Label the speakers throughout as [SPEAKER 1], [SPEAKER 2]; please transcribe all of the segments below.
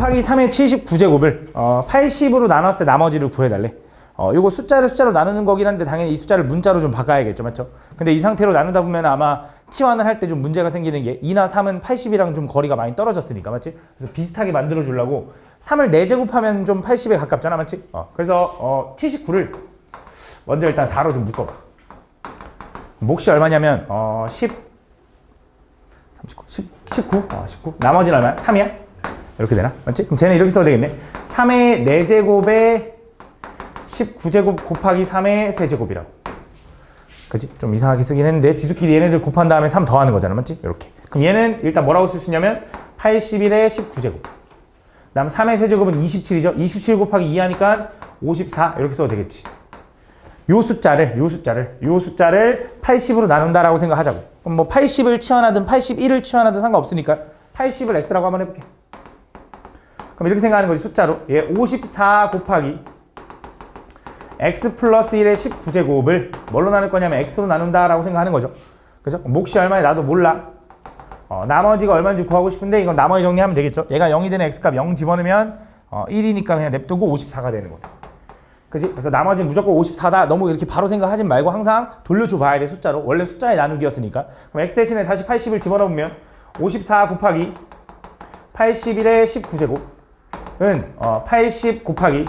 [SPEAKER 1] 곱하기 3의 79제곱을 80으로 나눴을 때 나머지를 구해달래. 요거 숫자를 숫자로 나누는 거긴 한데 당연히 이 숫자를 문자로 좀 바꿔야겠죠, 맞죠? 근데 이 상태로 나누다 보면 아마 치환을 할 때 좀 문제가 생기는 게 2나 3은 80이랑 좀 거리가 많이 떨어졌으니까, 맞지? 그래서 비슷하게 만들어 주려고 3을 4제곱하면 좀 80에 가깝잖아, 맞지? 그래서 79를 먼저 일단 4로 좀 묶어봐. 몫이 얼마냐면 19. 나머지는 얼마야? 3이야? 이렇게 되나? 맞지? 그럼 쟤는 이렇게 써도 되겠네. 3의 4제곱에 19제곱 곱하기 3의 세제곱이라고. 그치? 좀 이상하게 쓰긴 했는데 지수끼리 얘네들 곱한 다음에 3 더하는 거잖아, 맞지? 이렇게. 그럼 얘는 일단 뭐라고 쓸 수 있냐면 81의 19제곱. 그다음 3의 세제곱은 27이죠. 27 곱하기 2 하니까 54 이렇게 써도 되겠지. 요 숫자를 80으로 나눈다라고 생각하자고. 그럼 뭐 80을 치환하든 81을 치환하든 상관없으니까 80을 x라고 한번 해볼게. 그럼 이렇게 생각하는 거지, 숫자로. 얘 54 곱하기 x 플러스 1의 19제곱을 뭘로 나눌 거냐면 x로 나눈다라고 생각하는 거죠. 그죠? 몫이 얼마인지 나도 몰라. 나머지가 얼마인지 구하고 싶은데 이건 나머지 정리하면 되겠죠. 얘가 0이 되는 x값 0 집어넣으면 1이니까 그냥 냅두고 54가 되는 거야. 그지? 그래서 나머지는 무조건 54다. 너무 이렇게 바로 생각하지 말고 항상 돌려줘 봐야 돼, 숫자로. 원래 숫자의 나누기였으니까. 그럼 x 대신에 다시 80을 집어넣으면 54 곱하기 81의 19제곱은 80 곱하기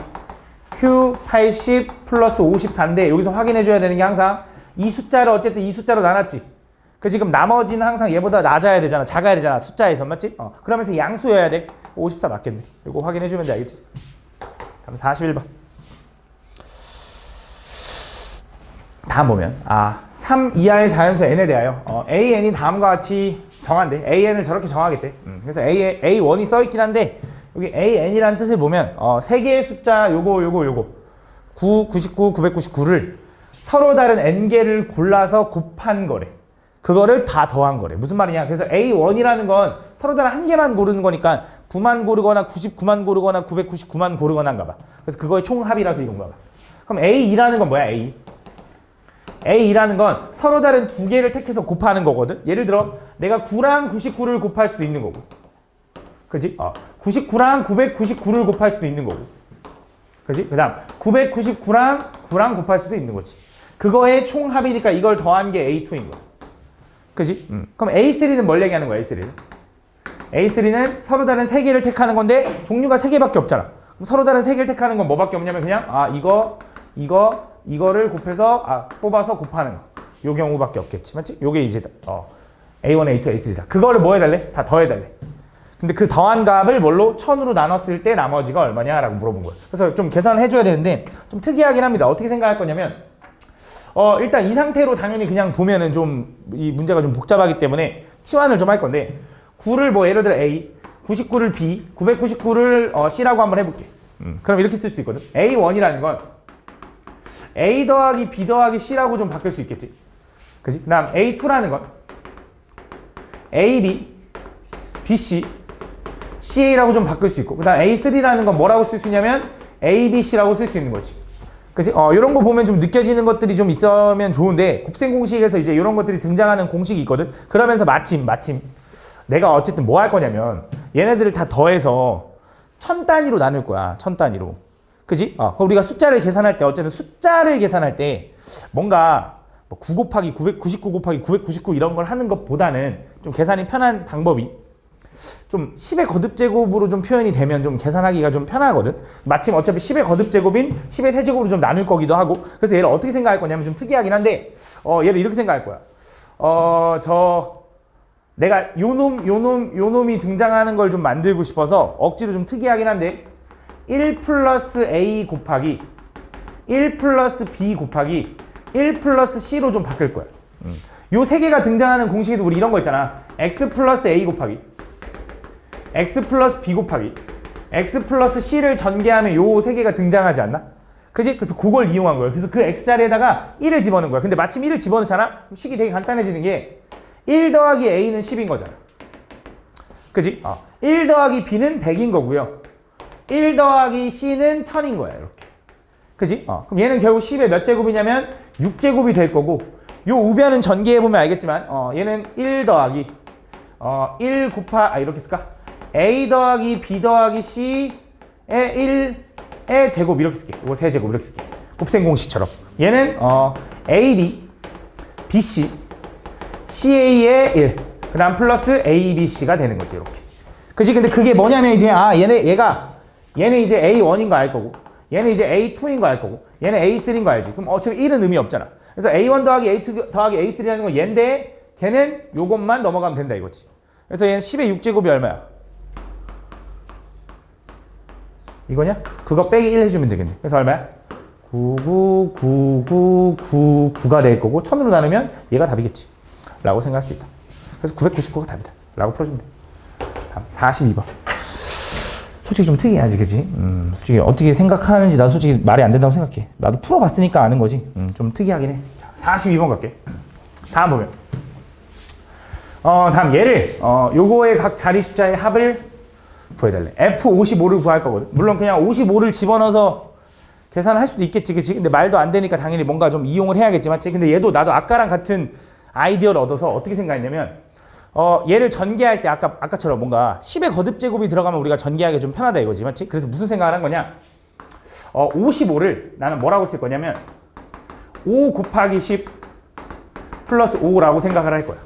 [SPEAKER 1] q 80 플러스 54인데 여기서 확인해 줘야 되는 게 항상 이 숫자를 어쨌든 이 숫자로 나눴지. 그 지금 나머지는 항상 얘보다 낮아야 되잖아. 작아야 되잖아. 숫자에서, 맞지? 그러면서 양수여야 돼. 54 맞겠네. 이거 확인해 주면 돼, 알겠지? 다음 41번. 다음 보면 3 이하의 자연수 n에 대하여 an이 다음과 같이 정한대. an을 저렇게 정하겠대. 그래서 a1이 써있긴 한데 여기 an이라는 뜻을 보면 세 개의 숫자 요거 9, 99, 999를 서로 다른 n개를 골라서 곱한 거래. 그거를 다 더한 거래. 무슨 말이냐? 그래서 a1이라는 건 서로 다른 한 개만 고르는 거니까 9만 고르거나 99만 고르거나 999만 고르거나인가 봐. 그래서 그거의 총합이라서 이건가 봐. 그럼 a2라는 건 뭐야? A2라는 건 서로 다른 두 개를 택해서 곱하는 거거든. 예를 들어 내가 9랑 99를 곱할 수도 있는 거고, 그지? 99랑 999를 곱할 수도 있는 거고, 그지? 그 다음 999랑 9랑 곱할 수도 있는 거지. 그거의 총합이니까 이걸 더한 게 A2인 거야. 그지? 그럼 A3는 뭘 얘기하는 거야? A3는 서로 다른 세 개를 택하는 건데 종류가 세 개밖에 없잖아. 그럼 서로 다른 세 개를 택하는 건 뭐밖에 없냐면 그냥 이거를 곱해서 뽑아서 곱하는 거. 요 경우밖에 없겠지, 맞지? 요게 이제 A1, A2, A3다. 그거를 뭐 해달래? 다 더해달래. 근데 그 더한 값을 뭘로? 1000으로 나눴을 때 나머지가 얼마냐라고 물어본 거야. 그래서 좀 계산을 해줘야 되는데 좀 특이하긴 합니다. 어떻게 생각할 거냐면 일단 이 상태로 당연히 그냥 보면은 좀 이 문제가 좀 복잡하기 때문에 치환을 좀 할 건데 9를 뭐 예를 들어 A, 99를 B, 999를 C라고 한번 해볼게. 그럼 이렇게 쓸 수 있거든. A1이라는 건 A 더하기 B 더하기 C라고 좀 바뀔 수 있겠지. 그치? 그 다음 A2라는 건 AB, BC, CA라고 좀 바꿀 수 있고, 그 다음 A3라는 건 뭐라고 쓸 수 있냐면 ABC라고 쓸 수 있는 거지. 그치? 이런 거 보면 좀 느껴지는 것들이 좀 있으면 좋은데 곱셈 공식에서 이제 이런 것들이 등장하는 공식이 있거든. 그러면서 마침 내가 어쨌든 뭐 할 거냐면 얘네들을 다 더해서 1000 단위로 나눌 거야. 1000 단위로. 그지? 그럼 우리가 숫자를 계산할 때 어쨌든 숫자를 계산할 때 뭔가 9 곱하기 999 곱하기 999 이런 걸 하는 것보다는 좀 계산이 편한 방법이 좀 10의 거듭제곱으로 좀 표현이 되면 좀 계산하기가 좀 편하거든. 마침 어차피 10의 거듭제곱인 10의 세제곱으로 좀 나눌 거기도 하고. 그래서 얘를 어떻게 생각할 거냐면 좀 특이하긴 한데 얘를 이렇게 생각할 거야. 내가 요놈이 등장하는 걸 좀 만들고 싶어서 억지로 좀 특이하긴 한데 1 플러스 A 곱하기 1 플러스 B 곱하기 1 플러스 C로 좀 바뀔 거야. 요 세 개가 등장하는 공식에도 우리 이런 거 있잖아. X 플러스 A 곱하기 X 플러스 B 곱하기 X 플러스 C를 전개하면 요 세 개가 등장하지 않나? 그지? 그래서 그걸 이용한 거예요. 그래서 그 X자리에다가 1을 집어넣은 거야. 근데 마침 1을 집어넣잖아? 식이 되게 간단해지는 게 1 더하기 A는 10인 거잖아. 그지? 1 더하기 B는 100인 거고요. 1 더하기 C는 1000인 거야. 이렇게. 그지? 그럼 얘는 결국 10의 몇 제곱이냐면 6제곱이 될 거고, 요 우변은 전개해보면 알겠지만 얘는 1 더하기 1 이렇게 쓸까? A 더하기 B 더하기 C의 1의 제곱 이렇게 쓸게. 이거 세제곱 이렇게 쓸게. 곱셈 공식처럼. 얘는 AB, BC, CA의 1. 그 다음 플러스 ABC가 되는 거지, 이렇게. 그치? 근데 그게 뭐냐면 이제, 얘는 이제 A1인 거 알 거고, 얘는 이제 A2인 거 알 거고, 얘는 A3인 거 알지? 그럼 어차피 1은 의미 없잖아. 그래서 A1 더하기 A2 더하기 A3라는 건 얘인데, 걔는 요것만 넘어가면 된다, 이거지. 그래서 얘는 10의 6제곱이 얼마야? 이거냐? 그거 빼기 1 해주면 되겠네. 그래서 얼마야? 99999가 될 거고 1000으로 나누면 얘가 답이겠지 라고 생각할 수 있다. 그래서 999가 답이다 라고 풀어주면 돼. 다음 42번. 솔직히 좀 특이하지, 그치? 솔직히 어떻게 생각하는지 나도 솔직히 말이 안 된다고 생각해. 나도 풀어봤으니까 아는 거지. 좀 특이하긴 해. 자, 42번 갈게. 다음 보면 다음 얘를 요거의 각 자리 숫자의 합을 구해달래. F55를 구할 거거든. 물론 그냥 55를 집어넣어서 계산을 할 수도 있겠지, 그치? 근데 말도 안 되니까 당연히 뭔가 좀 이용을 해야겠지, 맞지? 근데 얘도 나도 아까랑 같은 아이디어를 얻어서 어떻게 생각했냐면 얘를 전개할 때 아까처럼 뭔가 10의 거듭제곱이 들어가면 우리가 전개하기 좀 편하다 이거지, 맞지? 그래서 무슨 생각을 한 거냐? 55를 나는 뭐라고 쓸 거냐면 5 곱하기 10 플러스 5라고 생각을 할 거야.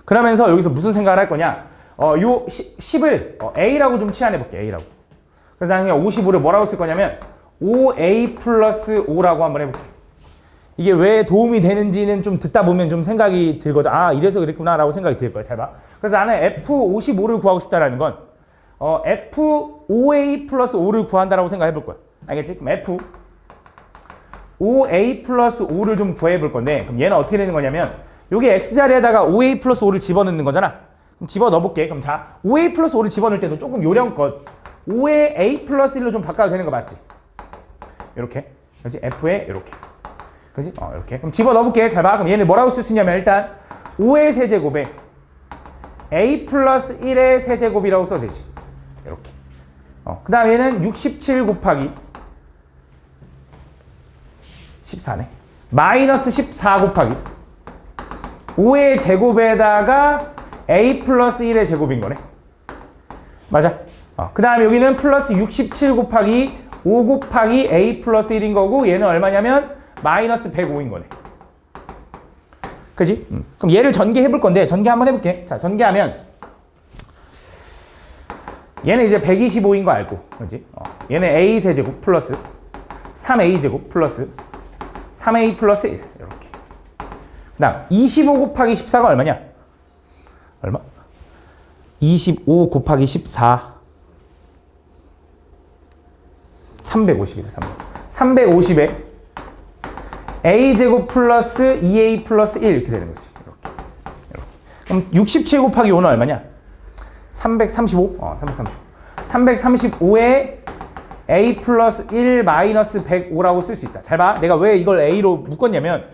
[SPEAKER 1] 그러면서 여기서 무슨 생각을 할 거냐? 요 10을 A라고 좀 치환해 볼게, A라고. 그래서 나는 그냥 55를 뭐라고 쓸 거냐면 5A 플러스 5라고 한번 해볼게. 이게 왜 도움이 되는지는 좀 듣다 보면 좀 생각이 들거든. 아, 이래서 그랬구나 라고 생각이 들 거야. 잘 봐. 그래서 나는 F55를 구하고 싶다라는 건 F5A 플러스 5를 구한다라고 생각해 볼 거야. 알겠지? 그럼 F5A 플러스 5를 좀 구해 볼 건데, 그럼 얘는 어떻게 되는 거냐면 여기 X자리에다가 5A 플러스 5를 집어넣는 거잖아. 그럼 집어넣어 볼게. 그럼 자, 5A 플러스 5를 집어넣을 때도 조금 요령껏 5에 A 플러스 1로 좀 바꿔도 되는 거 맞지? 이렇게. 그렇지? F에 이렇게. 그렇지? 이렇게. 그럼 집어넣어 볼게. 잘 봐. 그럼 얘는 뭐라고 쓸 수 있냐면 일단 5의 세제곱에 A 플러스 1의 세제곱이라고 써도 되지. 이렇게. 그 다음 얘는 67 곱하기 14네. 마이너스 14 곱하기 5의 제곱에다가 A 플러스 1의 제곱인 거네. 맞아. 그 다음 여기는 플러스 67 곱하기 5 곱하기 A 플러스 1인 거고, 얘는 얼마냐면 마이너스 105인 거네. 그지? 그럼 얘를 전개해 볼 건데, 전개 한번 해볼게. 자, 전개하면 얘는 이제 125인 거 알고, 그지? 얘는 A 세제곱 플러스 3A 제곱 플러스 3A 플러스 1 이렇게. 그 다음 25 곱하기 14가 얼마냐? 얼마? 25 곱하기 14 350이다. 350에 A제곱 플러스 2A 플러스 1 이렇게 되는 거지. 이렇게. 그럼 67 곱하기 5는 얼마냐? 335? 335에 A 플러스 1 마이너스 105라고 쓸 수 있다. 잘 봐. 내가 왜 이걸 A로 묶었냐면,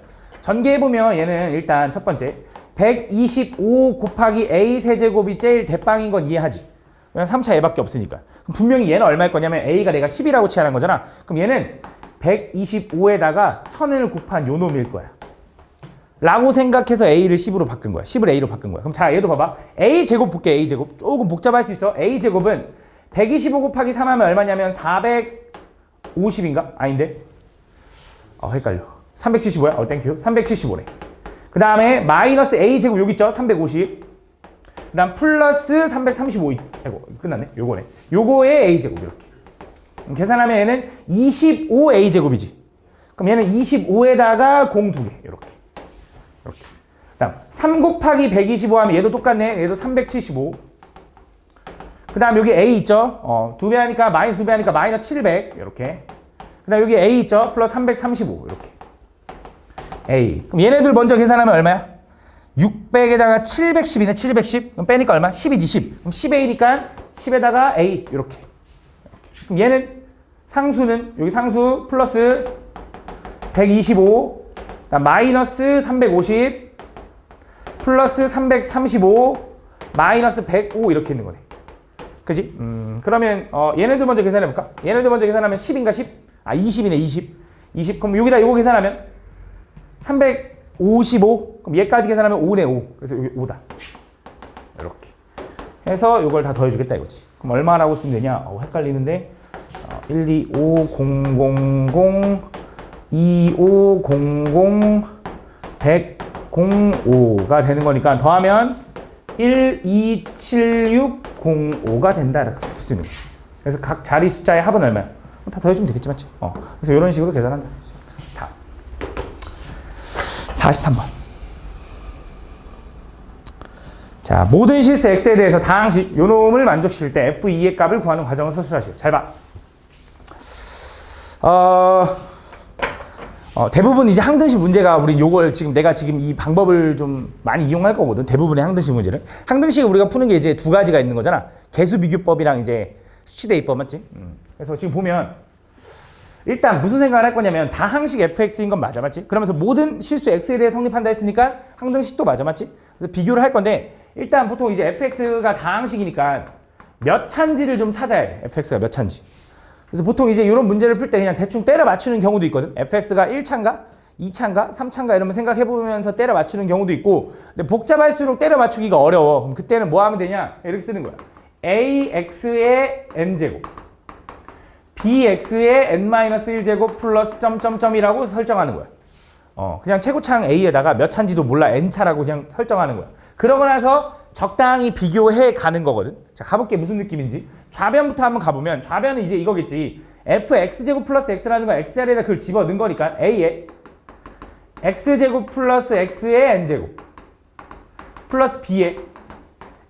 [SPEAKER 1] 전개해보면 얘는 일단 첫 번째 125 곱하기 A 세제곱이 제일 대빵인 건 이해하지. 왜냐면 3차 A밖에 없으니까. 그럼 분명히 얘는 얼마일 거냐면 A가 내가 10이라고 치환한 거잖아. 그럼 얘는 125에다가 1000을 곱한 요 놈일 거야. 라고 생각해서 A를 10으로 바꾼 거야. 10을 A로 바꾼 거야. 그럼 자, 얘도 봐봐. A제곱 볼게, A제곱. 조금 복잡할 수 있어. A제곱은 125 곱하기 3 하면 얼마냐면 450인가? 아닌데? 헷갈려. 375야? 땡큐. 375래. 그 다음에 마이너스 A제곱 여기 있죠? 350. 그 다음 플러스 335. 아이고, 끝났네. 요거네. 요거의 A제곱 이렇게. 계산하면 얘는 25A제곱이지. 그럼 얘는 25에다가 0 2개. 이렇게. 이렇게. 그 다음 3 곱하기 125 하면 얘도 똑같네. 얘도 375. 그 다음 여기 A 있죠? 2배 하니까 마이너스 2배 하니까 마이너스 700. 이렇게. 그 다음 여기 A 있죠? 플러스 335. 이렇게. A. 그럼 얘네들 먼저 계산하면 얼마야? 600에다가 710이네. 710. 그럼 빼니까 얼마? 10이지 10. 그럼 10A니까 10에다가 A. 이렇게. 그럼 얘는 상수는 여기 상수 플러스 125, 마이너스 350, 플러스 335, 마이너스 105 이렇게 있는 거네. 그지? 그러면 얘네들 먼저 계산해 볼까? 얘네들 먼저 계산하면 10인가 10? 20이네 20. 20. 그럼 여기다 이거 계산하면 355. 그럼 얘까지 계산하면 5네 5. 그래서 여기 5다. 이렇게 해서 이걸 다 더해주겠다 이거지. 그럼 얼마라고 쓰면 되냐? 헷갈리는데 1, 2, 5, 0, 0, 0, 2, 5, 0, 0, 100, 0, 5가 되는 거니까 더하면 1, 2, 7, 6, 0, 5가 된다 이렇게 쓰는 거지. 그래서 각 자리 숫자의 합은 얼마야? 다 더해주면 되겠지, 맞지? 그래서 이런 식으로 계산한다. 다음 43번. 자, 모든 실수 x에 대해서 다항식 요 놈을 만족시킬 때 f2의 값을 구하는 과정을 서술하시오. 잘 봐. 대부분 이제 항등식 문제가 우리 요걸 내가 지금 이 방법을 좀 많이 이용할 거거든. 대부분의 항등식 문제는. 항등식 우리가 푸는 게 이제 두 가지가 있는 거잖아. 개수 비교법이랑 이제 수치대입법 맞지? 그래서 지금 보면 일단 무슨 생각을 할 거냐면 다항식 fx인 건 맞아, 맞지? 그러면서 모든 실수 x에 대해 성립한다 했으니까 항등식도 맞아, 맞지? 그래서 비교를 할 건데 일단 보통 이제 fx가 다항식이니까 몇 차인지를 좀 찾아야 돼. fx가 몇 차인지. 그래서 보통 이제 이런 문제를 풀 때 그냥 대충 때려 맞추는 경우도 있거든. fx가 1차인가? 2차인가? 3차인가? 이러면 생각해보면서 때려 맞추는 경우도 있고 근데 복잡할수록 때려 맞추기가 어려워. 그럼 그때는 뭐 하면 되냐? 이렇게 쓰는 거야. ax의 n제곱 bx의 n-1제곱 플러스 점점점이라고 설정하는 거야. 그냥 최고차항 a에다가 몇 차인지도 몰라 n차라고 그냥 설정하는 거야. 그러고 나서 적당히 비교해 가는 거거든. 자, 가볼게. 무슨 느낌인지. 좌변부터 한번 가보면 좌변은 이제 이거겠지. fx제곱 플러스 x라는 건 x자리에다 그걸 집어 넣은 거니까 a에 x제곱 플러스 x의 n제곱 플러스 b에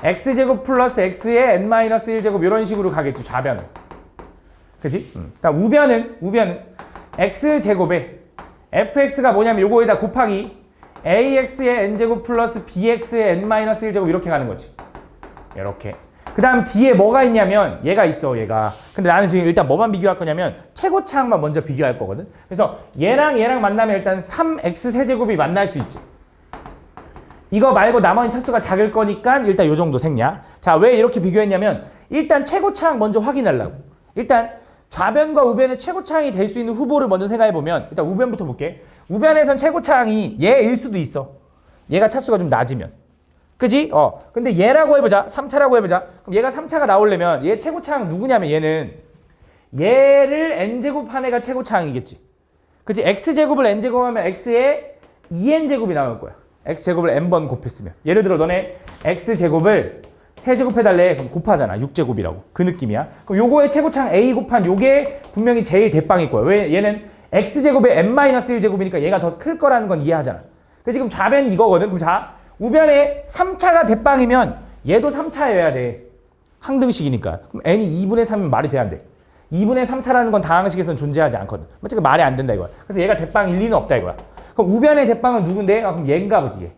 [SPEAKER 1] x제곱 플러스 x의 n-1제곱 이런 식으로 가겠지. 좌변은. 그치? 우변은 x제곱에 fx가 뭐냐면 요거에다 곱하기 ax의 n제곱 플러스 bx의 n-1제곱 이렇게 가는 거지. 이렇게. 그 다음 뒤에 뭐가 있냐면 얘가 있어, 얘가. 근데 나는 지금 일단 뭐만 비교할 거냐면 최고차항만 먼저 비교할 거거든. 그래서 얘랑 만나면 일단 3x 세제곱이 만날 수 있지. 이거 말고 나머지 차수가 작을 거니까 일단 요 정도 생략. 자, 왜 이렇게 비교했냐면 일단 최고차항 먼저 확인하려고. 일단 좌변과 우변의 최고차항이 될 수 있는 후보를 먼저 생각해보면 일단 우변부터 볼게. 우변에선 최고차항이 얘일 수도 있어. 얘가 차수가 좀 낮으면. 그지? 근데 얘라고 해보자. 3차라고 해보자. 그럼 얘가 3차가 나오려면 얘 최고차항 누구냐면 얘를 n제곱한 애가 최고차항이겠지. 그지? x제곱을 n제곱하면 x에 2n제곱이 나올 거야. x제곱을 n번 곱했으면. 예를 들어 너네 x제곱을 세제곱해달래. 그럼 곱하잖아. 6제곱이라고. 그 느낌이야. 그럼 요거의 최고차항 a 곱한 요게 분명히 제일 대빵일 거야. 왜? 얘는 x제곱에 n-1제곱이니까 얘가 더 클 거라는 건 이해하잖아. 그 지금 좌변이 이거거든. 그럼 자, 우변에 3차가 대빵이면 얘도 3차여야 돼. 항등식이니까. 그럼 n이 2분의 3이면 말이 돼야 안 돼. 2분의 3차라는 건 다항식에서는 존재하지 않거든. 맞지? 말이 안 된다 이거야. 그래서 얘가 대빵일 리는 없다 이거야. 그럼 우변의 대빵은 누군데? 그럼 얘인가 보지 얘.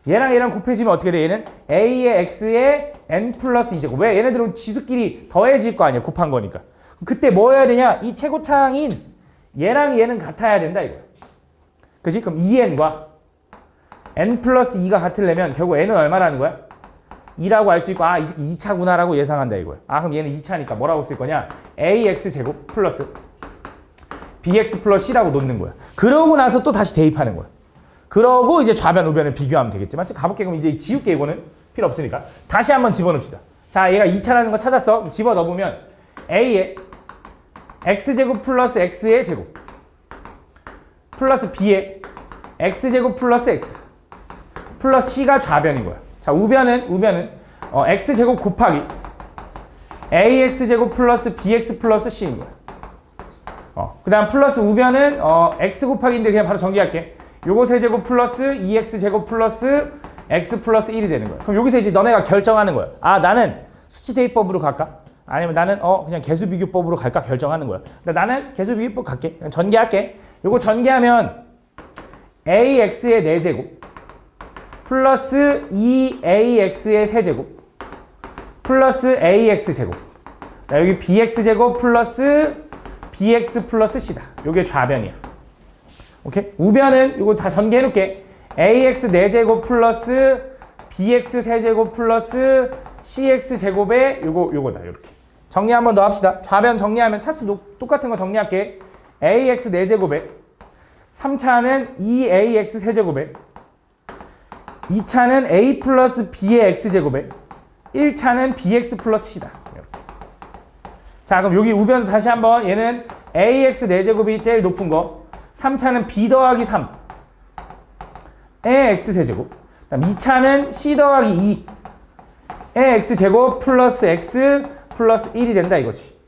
[SPEAKER 1] 얘랑 곱해지면 어떻게 돼? 얘는 a의 x의 n 플러스 2제곱. 왜? 얘네들은 지수끼리 더해질 거 아니야. 곱한 거니까. 그럼 그때 뭐 해야 되냐? 이 최고차항인 얘랑 얘는 같아야 된다 이거야. 그치? 그럼 2n과 n 플러스 2가 같으려면 결국 n은 얼마라는 거야? 2라고 알 수 있고 이 새끼 2차구나 라고 예상한다 이거야. 그럼 얘는 2차니까 뭐라고 쓸 거냐? ax제곱 플러스 bx 플러스 c라고 놓는 거야. 그러고 나서 또 다시 대입하는 거야. 그러고 이제 좌변 우변을 비교하면 되겠지. 맞지? 가볼게. 그럼 이제 지울게. 이거는 필요 없으니까. 다시 한번 집어넣읍시다. 자, 얘가 2차라는 거 찾았어. 집어넣으면 a에 x제곱 플러스 x의 제곱 플러스 b에 x제곱 플러스 x 플러스 c가 좌변인 거야. 자, 우변은 x제곱 곱하기 ax제곱 플러스 bx 플러스 c인 거야. 그 다음 플러스 우변은 x 곱하기인데 그냥 바로 전개할게. 요거 세제곱 플러스 2x제곱 플러스 x 플러스 1이 되는 거야. 그럼 여기서 이제 너네가 결정하는 거야. 나는 수치대입법으로 갈까? 아니면 나는 그냥 개수비교법으로 갈까 결정하는 거야. 근데 나는 개수비교법 갈게. 그냥 전개할게. 요거 전개하면 ax의 4제곱 플러스 2ax의 세제곱 플러스 ax제곱. 자, 여기 bx제곱 플러스 bx 플러스 c다. 요게 좌변이야. 오케이? 우변은 이거 다 전개해 놓을게. ax 4제곱 플러스 bx 세제곱 플러스 cx 제곱에 요거다. 요렇게. 정리 한번 더 합시다. 좌변 정리하면 차수 똑같은 거 정리할게. ax 4제곱에 3차는 2ax 세제곱에 2차는 a 플러스 b의 x제곱에 1차는 bx 플러스 c다. 자, 그럼 여기 우변 다시 한번 얘는 ax 4제곱이 제일 높은 거. 3차는 b 더하기 3의 x 세제곱. 그다음 2차는 c 더하기 2의 x 제곱 플러스 x 플러스 1이 된다 이거지.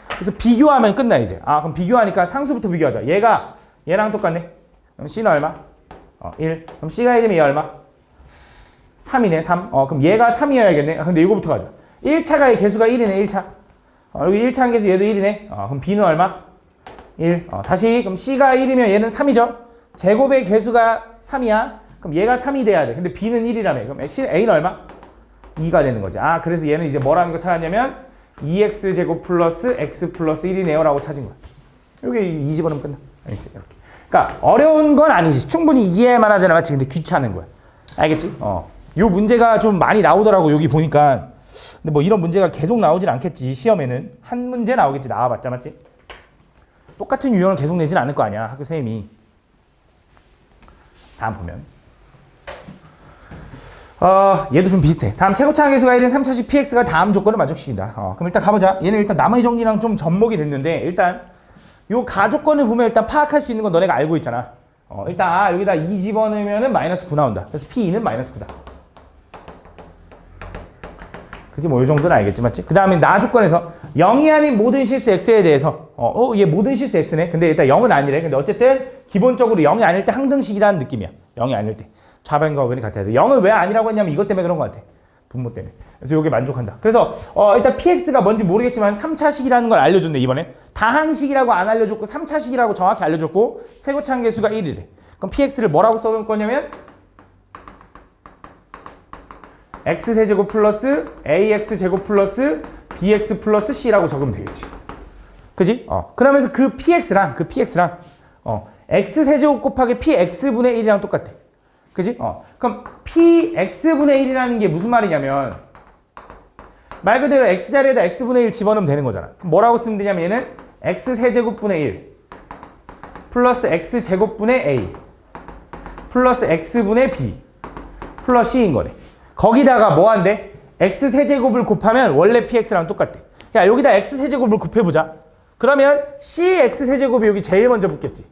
[SPEAKER 1] 그래서 비교하면 끝나 이제. 아, 그럼 비교하니까 상수부터 비교하자. 얘가 얘랑 똑같네. 그럼 c는 얼마? 1. 그럼 c가 1이면 얘 얼마? 3이네, 3. 그럼 얘가 3이어야겠네. 근데 이거부터 가자. 1차가 개수가 1이네, 1차. 여기 1차 개수 얘도 1이네. 그럼 b는 얼마? 1. 다시 그럼 c가 1이면 얘는 3이죠. 제곱의 개수가 3이야. 그럼 얘가 3이 돼야 돼. 근데 b는 1이라며. 그럼 a는 얼마? 2가 되는 거지. 아, 그래서 얘는 이제 뭐라는 거 찾았냐면 2x 제곱 플러스 x 플러스 1이네요 라고 찾은 거야. 여기 2 집어넣으면 끝나. 이렇게. 그러니까 어려운 건 아니지. 충분히 이해할 하잖아. 맞지? 근데 귀찮은 거야. 알겠지? 요 문제가 좀 많이 나오더라고. 여기 보니까. 근데 뭐 이런 문제가 계속 나오진 않겠지. 시험에는 한 문제 나오겠지. 나와봤자. 맞지? 똑같은 유형을 계속 내진 않을 거 아니야. 학교 선생님이. 다음 보면 얘도 좀 비슷해. 다음 최고차항 계수가 1인 3차식 px가 다음 조건을 만족시킨다. 그럼 일단 가보자. 얘는 일단 나머지 정리랑 좀 접목이 됐는데 일단 요 가조건을 보면 일단 파악할 수 있는 건 너네가 알고 있잖아. 일단 여기다 2 집어넣으면은 마이너스 9 나온다. 그래서 p2는 마이너스 9다. 그치? 뭐 요 정도는 알겠지, 맞지? 그 다음에 나 조건에서 0이 아닌 모든 실수 x에 대해서 얘 모든 실수 x네. 근데 일단 0은 아니래. 근데 어쨌든 기본적으로 0이 아닐 때 항등식이라는 느낌이야. 0이 아닐 때. 좌변과 우변이 같아야 돼. 0은 왜 아니라고 했냐면 이것 때문에 그런 것 같아. 분모 때문에. 그래서 이게 만족한다. 그래서 일단 px가 뭔지 모르겠지만 3차식이라는 걸 알려줬네, 이번에. 다항식이라고 안 알려줬고 3차식이라고 정확히 알려줬고 최고차항 계수가 1이래. 그럼 px를 뭐라고 써놓을 거냐면 x세제곱 플러스 ax제곱 플러스 bx 플러스 c라고 적으면 되겠지. 그지? 그러면서 그 px랑 x세제곱 곱하기 px분의 1이랑 똑같아. 그지? 그럼 px분의 1이라는 게 무슨 말이냐면 말 그대로 x자리에다 x분의 1 집어넣으면 되는 거잖아. 그럼 뭐라고 쓰면 되냐면 얘는 x세제곱분의 1 플러스 x제곱분의 a 플러스 x분의 b 플러스 c인 거네. 거기다가 뭐 한대? x세제곱을 곱하면 원래 px랑 똑같대. 야, 여기다 x세제곱을 곱해보자. 그러면 cx세제곱이 여기 제일 먼저 붙겠지.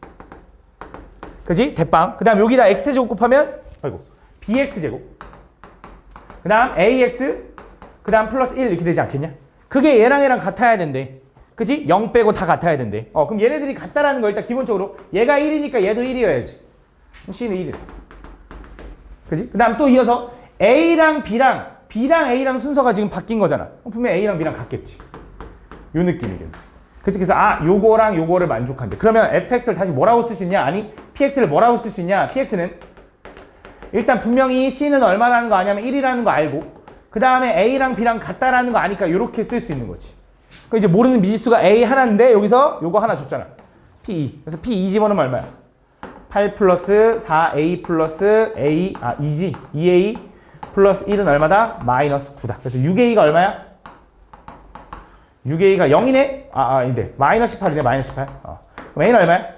[SPEAKER 1] 그지? 대빵. 그 다음 여기다 x제곱 곱하면 bx제곱. 그 다음 ax. 그 다음 플러스 1 이렇게 되지 않겠냐? 그게 얘랑 같아야 된대. 그지? 0 빼고 다 같아야 된대. 그럼 얘네들이 같다라는 거 일단 기본적으로 얘가 1이니까 얘도 1이어야지. 그럼 c는 1이래. 그지? 그 다음 또 이어서 a랑 b랑 a랑 순서가 지금 바뀐 거잖아. 분명 a랑 b랑 같겠지. 요 느낌이겠네. 그치? 그래서 요거랑 요거를 만족한대. 그러면 fx를 다시 뭐라고 쓸 수 있냐? 아니, px를 뭐라고 쓸 수 있냐? px는 일단 분명히 c는 얼마라는 거 아냐면 1이라는 거 알고 그 다음에 a랑 b랑 같다라는 거 아니까 이렇게 쓸 수 있는 거지. 그 이제 모르는 미지수가 a 하나인데 여기서 요거 하나 줬잖아. p2. 그래서 p2 집어넣으면 얼마야? 8 플러스 4a 플러스 a 2지. 2a 플러스 1은 얼마다? 마이너스 9다. 그래서 6a가 얼마야? 6a가 0이네? 아닌데. 마이너스 18이네. 마이너스 18. 그럼 a는 얼마야?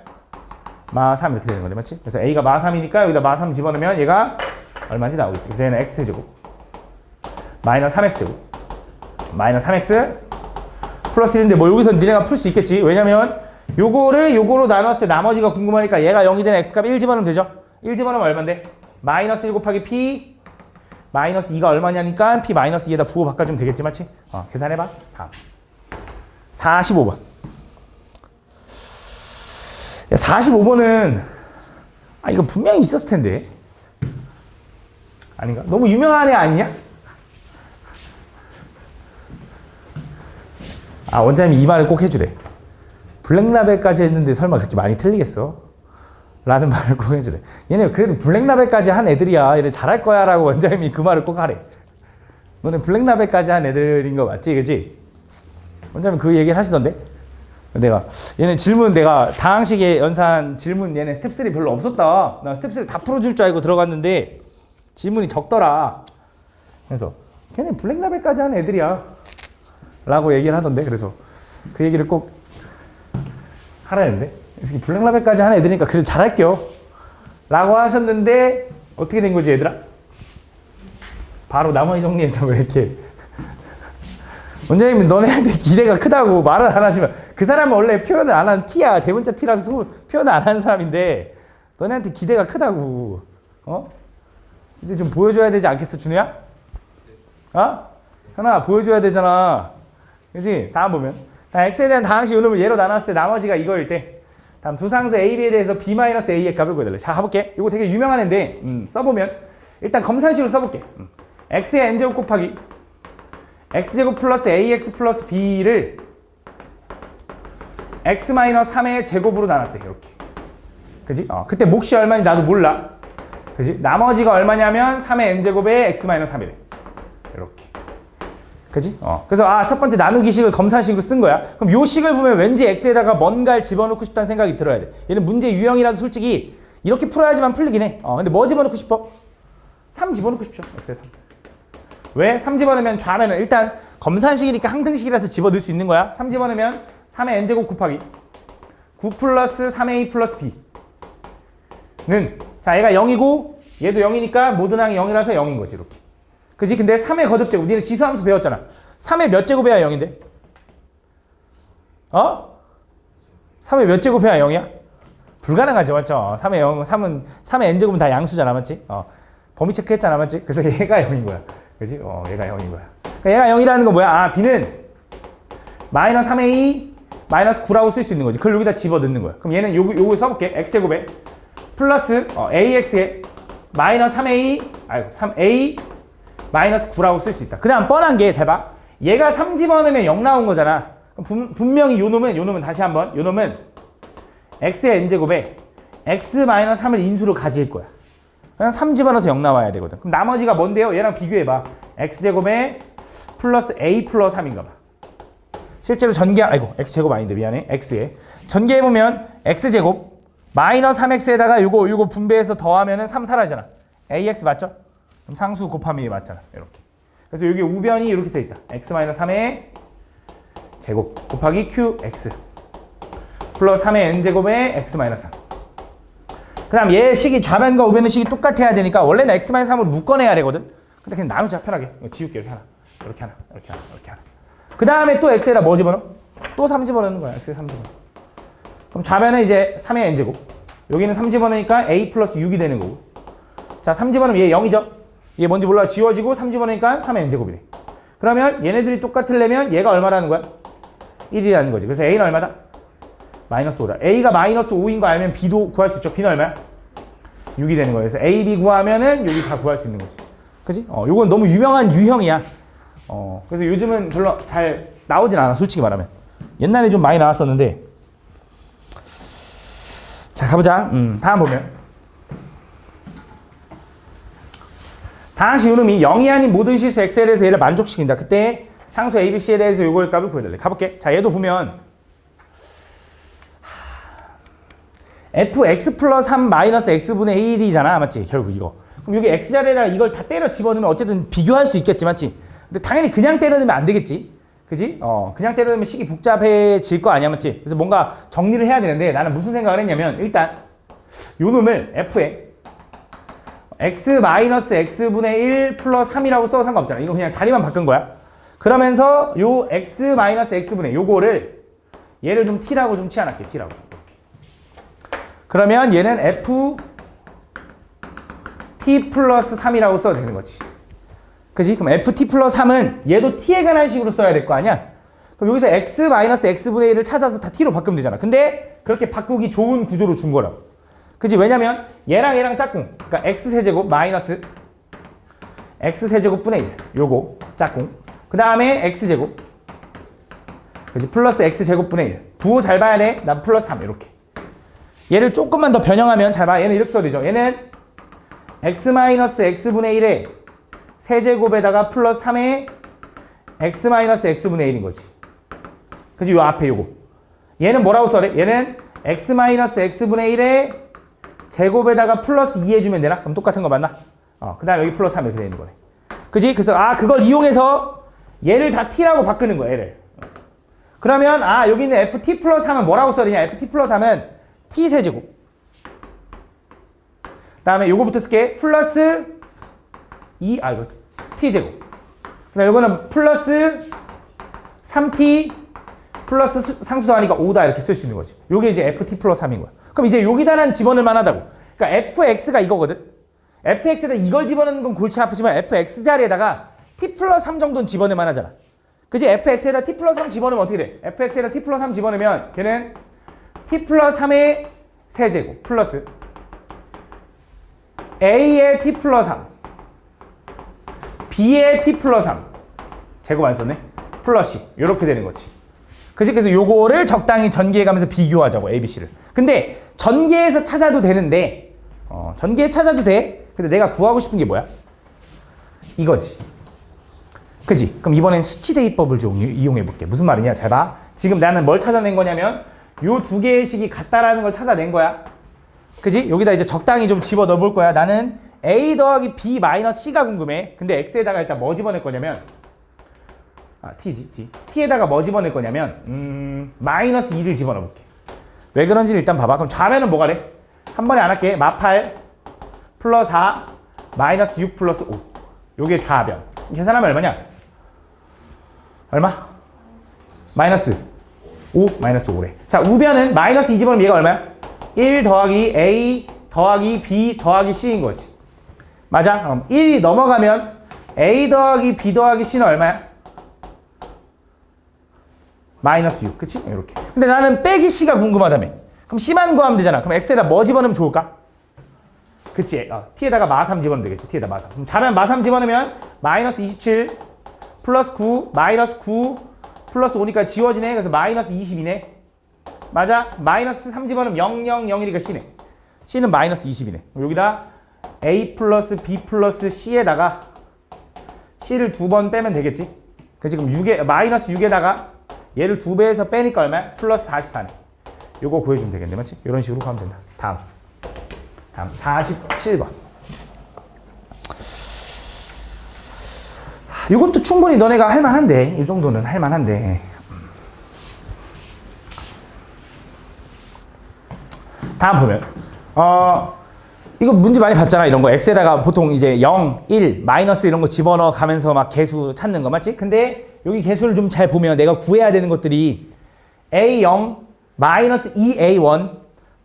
[SPEAKER 1] 마3 이렇게 되는 건데, 맞지? 그래서 a가 마3이니까 여기다 마3 집어넣으면 얘가 얼마인지 나오겠지. 그래서 얘는 x제곱. 마이너스 3x제곱. 마이너스 3x 플러스 1인데 뭐 여기서 니네가 풀 수 있겠지. 왜냐면 요거로 나눴을 때 나머지가 궁금하니까 얘가 0이 되는 x값 1 집어넣으면 되죠? 1 집어넣으면 얼만데? 마이너스 1 곱하기 p 마이너스 2가 얼마냐니까 p 마이너스 2에다 부호 바꿔주면 되겠지, 맞지? 계산해봐. 다음 45번. 45번은 이거 분명히 있었을 텐데 아닌가? 너무 유명한 애 아니냐? 원장님이 이 말을 꼭 해주래. 블랙라벨까지 했는데 설마 그렇게 많이 틀리겠어? 라는 말을 꼭 해주래. 얘네 그래도 블랙라벨까지 한 애들이야. 얘네 잘할 거야 라고 원장님이 그 말을 꼭 하래. 너네 블랙라벨까지 한 애들인 거 맞지? 그치? 원장님 그 얘기를 하시던데? 얘네 질문 내가 다항식의 연산 질문 얘네 스텝 3 별로 없었다. 나 스텝 3 다 풀어줄 줄 알고 들어갔는데 질문이 적더라. 그래서 걔네 블랙라벨까지 한 애들이야. 라고 얘기를 하던데. 그래서 그 얘기를 꼭 하라 했는데 블랙라벨까지 한 애들이니까 그래도 잘할게요 라고 하셨는데 어떻게 된 거지 얘들아? 바로 나머지 정리해서 왜 이렇게 원장님은 너네한테 기대가 크다고 말을 안 하지만 그 사람은 원래 표현을 안 하는 T야. 대문자 T라서 표현을 안 하는 사람인데 너네한테 기대가 크다고. 기대 좀 보여줘야 되지 않겠어, 준우야? 현아 보여줘야 되잖아. 그치? 다음 보면 X에 대한 다항식 요놈을 예로 나눴을 때 나머지가 이거일 때 다음 두 상수 A, B에 대해서 B-A의 값을 구해달래. 자, 가볼게. 이거 되게 유명한 애인데 써보면 일단 검산식으로 써볼게. X의 N제곱 곱하기 X제곱 플러스 AX 플러스 B를 X-3의 제곱으로 나눴대. 이렇게. 그지? 그때 몫이 얼마인지 나도 몰라. 그지? 나머지가 얼마냐면 3의 N제곱에 X-3이래. 이렇게. 그지? 그래서 첫 번째 나누기 식을 검산식으로 쓴 거야. 그럼 요 식을 보면 왠지 X에다가 뭔가를 집어넣고 싶다는 생각이 들어야 돼. 얘는 문제 유형이라서 솔직히 이렇게 풀어야지만 풀리긴 해. 근데 뭐 집어넣고 싶어? 3 집어넣고 싶죠. X에 3. 왜? 3 집어넣으면 좌면은 일단 검산식이니까 항등식이라서 집어넣을 수 있는 거야. 3 집어넣으면 3의 N제곱 곱하기 9 플러스 3A 플러스 B는 자, 얘가 0이고 얘도 0이니까 모든 항이 0이라서 0인 거지. 이렇게. 그지? 근데 3의 거듭제곱. 니네 지수함수 배웠잖아. 3의 몇 제곱해야 0인데? 3의 몇 제곱해야 0이야? 불가능하죠. 맞죠? 3의 0, 3의 n제곱은 다 양수잖아. 맞지? 범위 체크했잖아. 맞지? 그래서 얘가 0인 거야. 그지? 얘가 0인 거야. 그러니까 얘가 0이라는 건 뭐야? B는 마이너스 3a 마이너스 9라고 쓸 수 있는 거지. 그걸 여기다 집어 넣는 거야. 그럼 얘는 요거 써볼게. x제곱에 플러스 ax에 마이너스 3a 마이너스 9라고 쓸 수 있다. 그 다음 뻔한 게 잘 봐. 얘가 3 집어넣으면 0 나온 거잖아. 그럼 분명히 요 놈은 다시 한번 요 놈은 x의 n제곱에 x 마이너스 3을 인수로 가질 거야. 그냥 3 집어넣어서 0 나와야 되거든. 그럼 나머지가 뭔데요? 얘랑 비교해봐. x제곱에 플러스 a 플러스 3인가 봐. 실제로 x제곱 아닌데 미안해. x에 전개해보면 x제곱 마이너스 3x에다가 요거 분배해서 더하면은 3 사라지잖아. ax 맞죠? 그럼 상수 곱함이 맞잖아. 이렇게. 그래서 여기 우변이 이렇게 써 있다. x-3의 제곱 곱하기 qx 플러스 3의 n제곱에 x-3. 그 다음 얘 식이 좌변과 우변의 식이 똑같아야 되니까 원래는 x-3으로 묶어내야 되거든. 근데 그냥 나누자. 편하게. 이거 지울게. 이렇게 하나. 이렇게 하나. 이렇게 하나. 이렇게 하나. 그 다음에 또 x에다 뭐 집어넣어? 또 3 집어넣는 거야. x에 3 집어넣어. 그럼 좌변은 이제 3의 n제곱. 여기는 3 집어넣으니까 a 플러스 6이 되는 거고. 자, 3 집어넣으면 얘 0이죠? 얘 뭔지 몰라. 지워지고 3 집어넣으니까 3의 n제곱이래. 그러면 얘네들이 똑같으려면 얘가 얼마라는 거야? 1이라는 거지. 그래서 a는 얼마다? 마이너스 5다. a가 마이너스 5인 거 알면 b도 구할 수 있죠. b는 얼마야? 6이 되는 거예요. 그래서 a, b 구하면은 여기 다 구할 수 있는 거지. 그지? 요건 너무 유명한 유형이야. 그래서 요즘은 별로 잘 나오진 않아. 솔직히 말하면. 옛날에 좀 많이 나왔었는데. 자, 가보자. 다음 보면. 다항식 요놈이 0이 아닌 모든 실수 x에 대해서 얘를 만족시킨다. 그때 상수 abc에 대해서 요거의 값을 구해달래. 가볼게. 자, 얘도 보면 fx 플러스 3 마이너스 x분의 1이잖아. 맞지? 결국 이거. 그럼 여기 x자리에다가 이걸 다 때려 집어넣으면 어쨌든 비교할 수 있겠지. 맞지? 근데 당연히 그냥 때려 넣으면 안 되겠지. 그지? 그냥 때려 넣으면 식이 복잡해질 거 아니야. 맞지? 그래서 뭔가 정리를 해야 되는데 나는 무슨 생각을 했냐면 일단 요 놈을 f에 x 마이너스 x분의 1 플러스 3이라고 써도 상관없잖아. 이거 그냥 자리만 바꾼 거야. 그러면서 요 x 마이너스 x분의 요거를 얘를 좀 t라고 좀 치워놨게. t라고. 그러면 얘는 f t 플러스 3이라고 써도 되는 거지. 그지? 그럼 ft 플러스 3은 얘도 t에 관한 식으로 써야 될 거 아니야? 그럼 여기서 x 마이너스 x분의 1을 찾아서 다 t로 바꾸면 되잖아. 근데 그렇게 바꾸기 좋은 구조로 준 거라고. 그지? 왜냐면 얘랑 짝꿍. 그러니까 x세제곱 마이너스 x세제곱분의 1. 요거 짝꿍. 그 다음에 x제곱. 그지? 플러스 x제곱분의 1. 부호 잘 봐야 돼. 난 플러스 3 이렇게. 얘를 조금만 더 변형하면 잘 봐. 얘는 이렇게 써야 되죠. 얘는 x 마이너스 x분의 1에 세제곱에다가 플러스 3에 x 마이너스 x분의 1인 거지. 그지? 요 앞에 요거. 얘는 뭐라고 써래? 얘는 x 마이너스 x분의 1에 제곱에다가 플러스 2 해주면 되나? 그럼 똑같은 거 맞나? 그 다음에 여기 플러스 3 이렇게 되는 거네. 그지? 그래서 그걸 이용해서 얘를 다 t라고 바꾸는 거야. 얘를. 그러면 여기 있는 ft 플러스 3은 뭐라고 써야 되냐? ft 플러스 3은 t 세제곱. 그 다음에 요거부터 쓸게. 플러스 2, 이거 t 제곱. 그 다음에 요거는 플러스 3t 플러스 상수더하니까 5다 이렇게 쓸 수 있는 거지. 요게 이제 ft 플러스 3인 거야. 그럼 이제 여기다는 집어넣을 만하다고. 그러니까 fx가 이거거든. fx에다 이걸 집어넣는 건 골치 아프지만 fx 자리에다가 t 플러스 3 정도는 집어넣을 만하잖아. 그치? fx에다 t 플러스 3 집어넣으면 어떻게 돼? fx에다 t 플러스 3 집어넣으면 걔는 t 플러스 3의 세제곱 플러스 a의 t 플러스 3 b의 t 플러스 3 제곱 안 썼네? 플러스 c 이렇게 되는 거지. 그치? 그래서 요거를 적당히 전개해 가면서 비교하자고 a, b, c를. 근데 전개해서 찾아도 되는데 전개해 찾아도 돼. 근데 내가 구하고 싶은 게 뭐야? 이거지. 그지? 그럼 이번엔 수치 대입법을 좀 이용해 볼게. 무슨 말이냐? 잘 봐. 지금 나는 뭘 찾아낸 거냐면 요 두 개의 식이 같다라는 걸 찾아낸 거야. 그지? 여기다 이제 적당히 좀 집어 넣어 볼 거야. 나는 a 더하기 b 마이너스 c가 궁금해. 근데 x에다가 일단 뭐 집어넣을 거냐면 t지, t. t에다가 뭐 집어넣을 거냐면 마이너스 2를 집어넣어 볼게. 왜 그런지를 일단 봐봐. 그럼 좌변은 뭐가 돼? 한 번에 안 할게. 마8 플러스 4 마이너스 6 플러스 5. 요게 좌변. 계산하면 얼마냐? 얼마? 마이너스 5 마이너스 5래. 자, 우변은 마이너스 2 집어넣으면 얘가 얼마야? 1 더하기 a 더하기 b 더하기 c인 거지. 맞아? 그럼 1이 넘어가면 a 더하기 b 더하기 c는 얼마야? 마이너스 6. 그치? 이렇게. 근데 나는 빼기 c가 궁금하다며. 그럼 c만 구하면 되잖아. 그럼 x에다 뭐 집어넣으면 좋을까? 그치? t에다가 마3 집어넣으면 되겠지. t에다 마3. 그럼 자면 마3 집어넣으면 마이너스 27 플러스 9 마이너스 9 플러스 5니까 지워지네. 그래서 마이너스 20이네. 맞아? 마이너스 3 집어넣으면 0, 0, 0이니까 c네. c는 마이너스 20이네. 여기다 a 플러스 b 플러스 c에다가 c를 2번 빼면 되겠지? 그치? 그럼 6에, 마이너스 6에다가 얘를 2배에서 빼니까 얼마야? 플러스 44네. 요거 구해주면 되겠네. 맞지? 이런 식으로 가면 된다. 다음 47번. 이것도 충분히 너네가 할만한데, 이 정도는 할만한데. 다음 보면 이거 문제 많이 봤잖아. 이런 거 x에다가 보통 이제 0, 1, 마이너스 이런 거 집어넣어 가면서 막 개수 찾는 거 맞지? 근데 여기 개수를 좀 잘 보면 내가 구해야 되는 것들이 a0 마이너스 2a1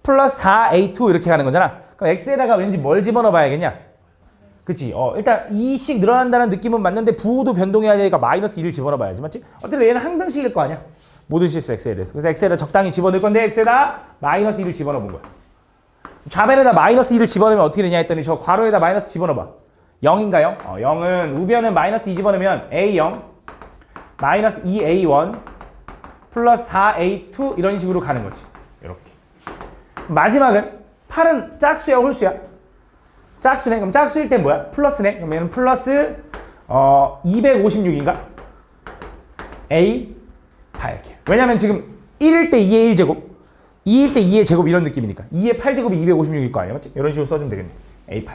[SPEAKER 1] 플러스 4a2 이렇게 가는 거잖아. 그럼 x에다가 왠지 뭘 집어넣어 봐야겠냐? 그치? 일단 2씩 늘어난다는 느낌은 맞는데 부호도 변동해야 되니까 마이너스 2를 집어넣어 봐야지. 맞지? 어쨌든 얘는 항등식일 거 아니야? 모든 실수 x에 대해서. 그래서 x에다 적당히 집어넣을 건데 x에다 마이너스 2를 집어넣어 본 거야. 좌변에다 마이너스 2를 집어넣으면 어떻게 되냐 했더니 저 괄호에다 마이너스 집어넣어 봐. 0인가요? 0은 우변은 마이너스 2 집어넣으면 a0 마이너스 2a1 플러스 4a2 이런 식으로 가는 거지. 이렇게. 마지막은 8은 짝수야 홀수야? 짝수네. 그럼 짝수일 땐 뭐야? 플러스네. 그러면 플러스 256인가? a 8 이렇게. 왜냐면 지금 1일 때 2의 1제곱 2일 때 2의 제곱 이런 느낌이니까 2의 8제곱이 256일 거 아니야? 맞지? 이런 식으로 써주면 되겠네. a8.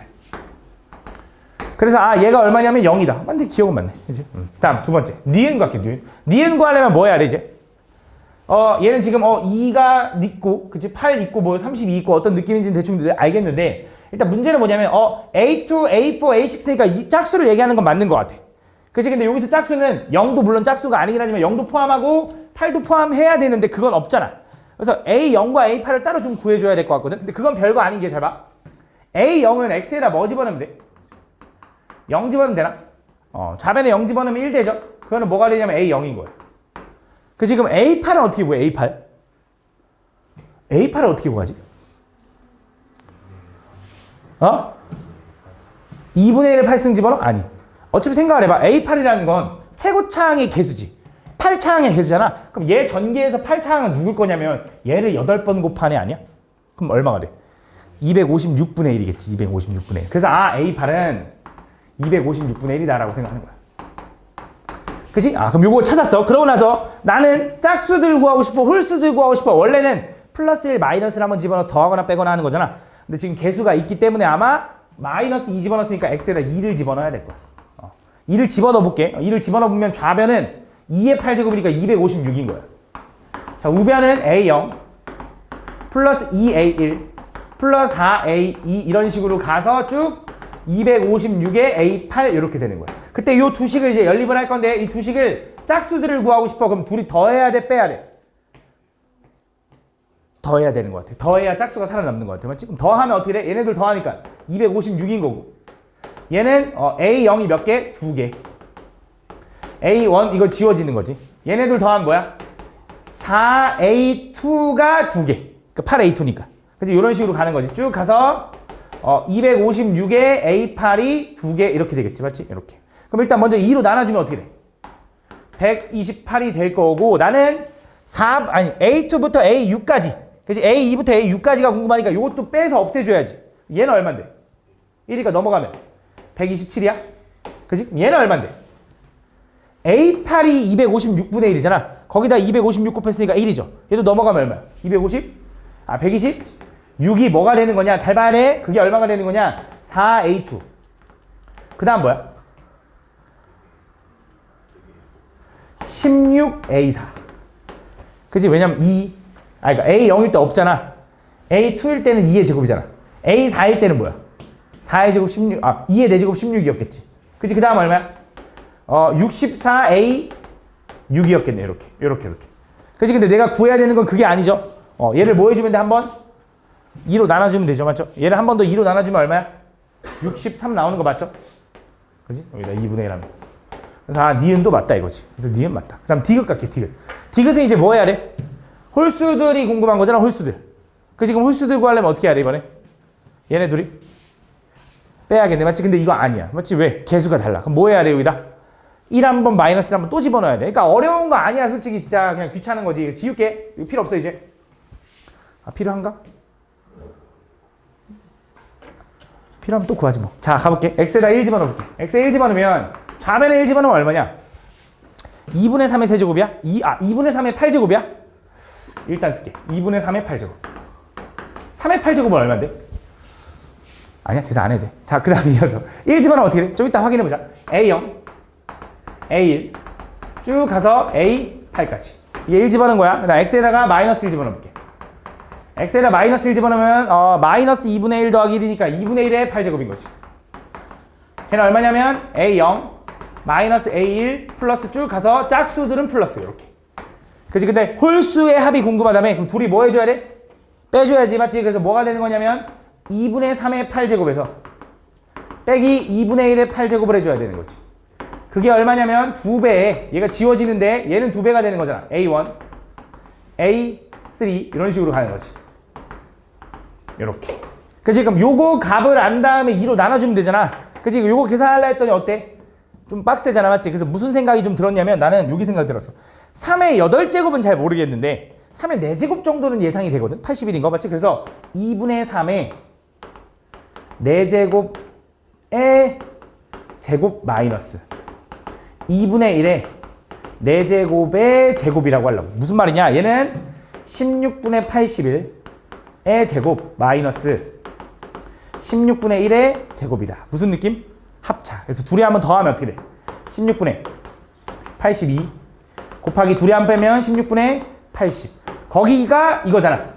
[SPEAKER 1] 그래서 얘가 얼마냐면 0이다. 맞네. 기억은 맞네. 그치? 다음 두 번째. 니은 구할게. 니은 구하려면 뭐 해야 돼 이제? 얘는 지금 2가 있고 그치? 8 있고 뭐 32 있고 어떤 느낌인지는 대충 알겠는데 일단 문제는 뭐냐면 A2, A4, A6니까 이 짝수를 얘기하는 건 맞는 것 같아. 그치? 근데 여기서 짝수는 0도 물론 짝수가 아니긴 하지만 0도 포함하고 8도 포함해야 되는데 그건 없잖아. 그래서 A0과 A8을 따로 좀 구해줘야 될 것 같거든. 근데 그건 별거 아닌 게 잘 봐. A0은 X에다 뭐 집어넣으면 돼? 0 집어넣으면 되나? 좌변에 0 집어넣으면 1 되죠? 그거는 뭐가 되냐면 A0인 거예요. 그 지금 A8은 어떻게 구해? A8? A8을 어떻게 구하지? 2분의 1을 8승 집어넣어? 아니. 어차피 생각을 해봐. A8이라는 건 최고차항의 개수지. 8차항의 개수잖아. 그럼 얘 전개에서 8차항은 누굴 거냐면 얘를 8번 곱하네 아니야? 그럼 얼마가 돼? 256분의 1이겠지. 256분의 1. 그래서 A8은 256분의 1이다라고 생각하는 거야. 그치? 그럼 요걸 찾았어. 그러고 나서 나는 짝수들 구하고 싶어, 홀수들 구하고 싶어. 원래는 플러스 1, 마이너스를 한번 집어넣어 더하거나 빼거나 하는 거잖아. 근데 지금 개수가 있기 때문에 아마 마이너스 2 집어넣었으니까 x에다 2를 집어넣어야 될 거야. 2를 집어넣어 볼게. 2를 집어넣어 보면 좌변은 2의 8제곱이니까 256인 거야. 자, 우변은 a0 플러스 2a1 플러스 4a2 이런 식으로 가서 쭉 256에 a8 이렇게 되는 거야. 그때 이 두 식을 이제 연립을 할 건데 이 두 식을 짝수들을 구하고 싶어. 그럼 둘이 더해야 돼, 빼야 돼? 더해야 되는 것 같아. 더해야 짝수가 살아남는 것 같아. 맞지? 그럼 더하면 어떻게 돼? 얘네들 더하니까 256인 거고. 얘는 A0이 몇 개? 2개. A1 이거 지워지는 거지. 얘네들 더하면 뭐야? 4A2가 2개. 그러니까 8A2니까. 그치? 이런 식으로 가는 거지. 쭉 가서 256에 A8이 2개 이렇게 되겠지. 맞지? 이렇게. 그럼 일단 먼저 2로 나눠주면 어떻게 돼? 128이 될 거고 나는 A2부터 A6까지. 그치? A2부터 A6까지가 궁금하니까 이것도 빼서 없애줘야지. 얘는 얼만데? 1이니까 넘어가면 127이야? 그치? 얘는 얼만데? A8이 256분의 1이잖아. 거기다 256 곱했으니까 1이죠. 얘도 넘어가면 얼마야? 126이 뭐가 되는 거냐? 잘 봐야 돼. 그게 얼마가 되는 거냐? 4A2. 그 다음 뭐야? 16A4. 그치? 왜냐면 그러니까 A0일 때 없잖아. A2일 때는 2의 제곱이잖아. A4일 때는 뭐야? 4의 제곱 16, 2의 4제곱 16이었겠지. 그치? 그 다음 얼마야? 64A6이었겠네. 이렇게. 그치? 근데 내가 구해야 되는 건 그게 아니죠. 얘를 뭐 해주면 돼? 한번 2로 나눠주면 되죠. 맞죠? 얘를 한 번 더 2로 나눠주면 얼마야? 63 나오는 거 맞죠? 그치? 여기다 2분의 1 하면. 그래서 니은도 맞다 이거지. 그래서 니은 맞다. 그 다음 디귿 갈게, 디귿. 디귿은 이제 뭐 해야 돼? 홀수들이 궁금한 거잖아, 홀수들. 그치? 그럼 홀수들 구하려면 어떻게 해야 돼, 이번에? 얘네 둘이? 빼야겠네. 맞지? 근데 이거 아니야. 맞지? 왜? 개수가 달라. 그럼 뭐 해야 돼, 여기다? 1 한번 마이너스 1 한번 또 집어넣어야 돼. 그러니까 어려운 거 아니야, 솔직히. 진짜 그냥 귀찮은 거지. 지울게. 이거 필요 없어, 이제. 필요한가? 필요하면 또 구하지 뭐. 자, 가볼게. x에다 1 집어넣어볼게. x에 1 집어넣으면 좌변에 1 집어넣으면 얼마냐? 2분의 3의 세제곱이야? 2분의 3의 8제곱이야? 일단 쓸게. 2분의 3의 8제곱. 3의 8제곱은 얼마인데? 아니야, 계산 안 해도 돼. 자, 그 다음에 이어서 1 집어넣으면 어떻게 돼? 좀 이따 확인해보자. A0, A1 쭉 가서 A8까지. 이게 1 집어넣은 거야. 그 다음 x에다가 마이너스 1 집어넣을게. x에다 마이너스 1 집어넣으면 마이너스 2분의 1 더하기 1이니까 2분의 1의 8제곱인 거지. 걔는 얼마냐면 A0 마이너스 A1 플러스 쭉 가서 짝수들은 플러스 이렇게. 그치? 근데 홀수의 합이 궁금하다며. 그럼 둘이 뭐 해줘야 돼? 빼줘야지. 맞지? 그래서 뭐가 되는 거냐면 2분의 3의 8제곱에서 빼기 2분의 1의 8제곱을 해줘야 되는 거지. 그게 얼마냐면 2배에 얘가 지워지는데 얘는 2배가 되는 거잖아. A1 A3 이런 식으로 가는 거지. 이렇게. 그치? 그럼 요거 값을 안 다음에 2로 나눠주면 되잖아. 그치? 요거 계산하려 했더니 어때? 좀 빡세잖아. 맞지? 그래서 무슨 생각이 좀 들었냐면 나는 여기 생각 들었어. 3의 8제곱은 잘 모르겠는데 3의 4제곱 정도는 예상이 되거든. 81인 거 맞지? 그래서 2분의 3의 4제곱의 제곱 마이너스 2분의 1의 4제곱의 제곱이라고 하려고. 무슨 말이냐? 얘는 16분의 81의 제곱 마이너스 16분의 1의 제곱이다. 무슨 느낌? 합차. 그래서 둘이 한번 더하면 어떻게 돼? 16분의 82 곱하기 둘이 한 빼면 16분의 80. 거기가 이거잖아.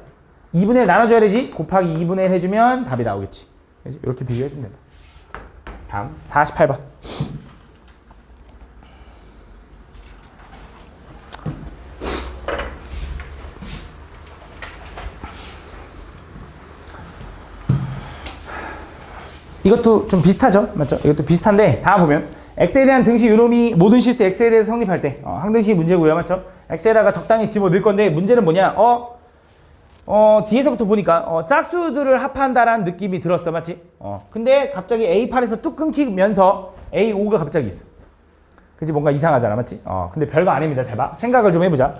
[SPEAKER 1] 2분의 1 나눠줘야 되지? 곱하기 2분의 1 해주면 답이 나오겠지. 그치? 이렇게 비교해주면 된다. 다음 48번. 이것도 좀 비슷하죠? 맞죠? 이것도 비슷한데 다 보면 x에 대한 등식 요놈이 모든 실수 x에 대해서 성립할 때 항등식 문제고요. 맞죠? x에다가 적당히 집어넣을 건데 문제는 뭐냐? 뒤에서부터 보니까 짝수들을 합한다라는 느낌이 들었어. 맞지? 근데 갑자기 A8에서 뚝 끊기면서 A5가 갑자기 있어. 그치? 뭔가 이상하잖아. 맞지? 근데 별거 아닙니다. 잘 봐. 생각을 좀 해보자.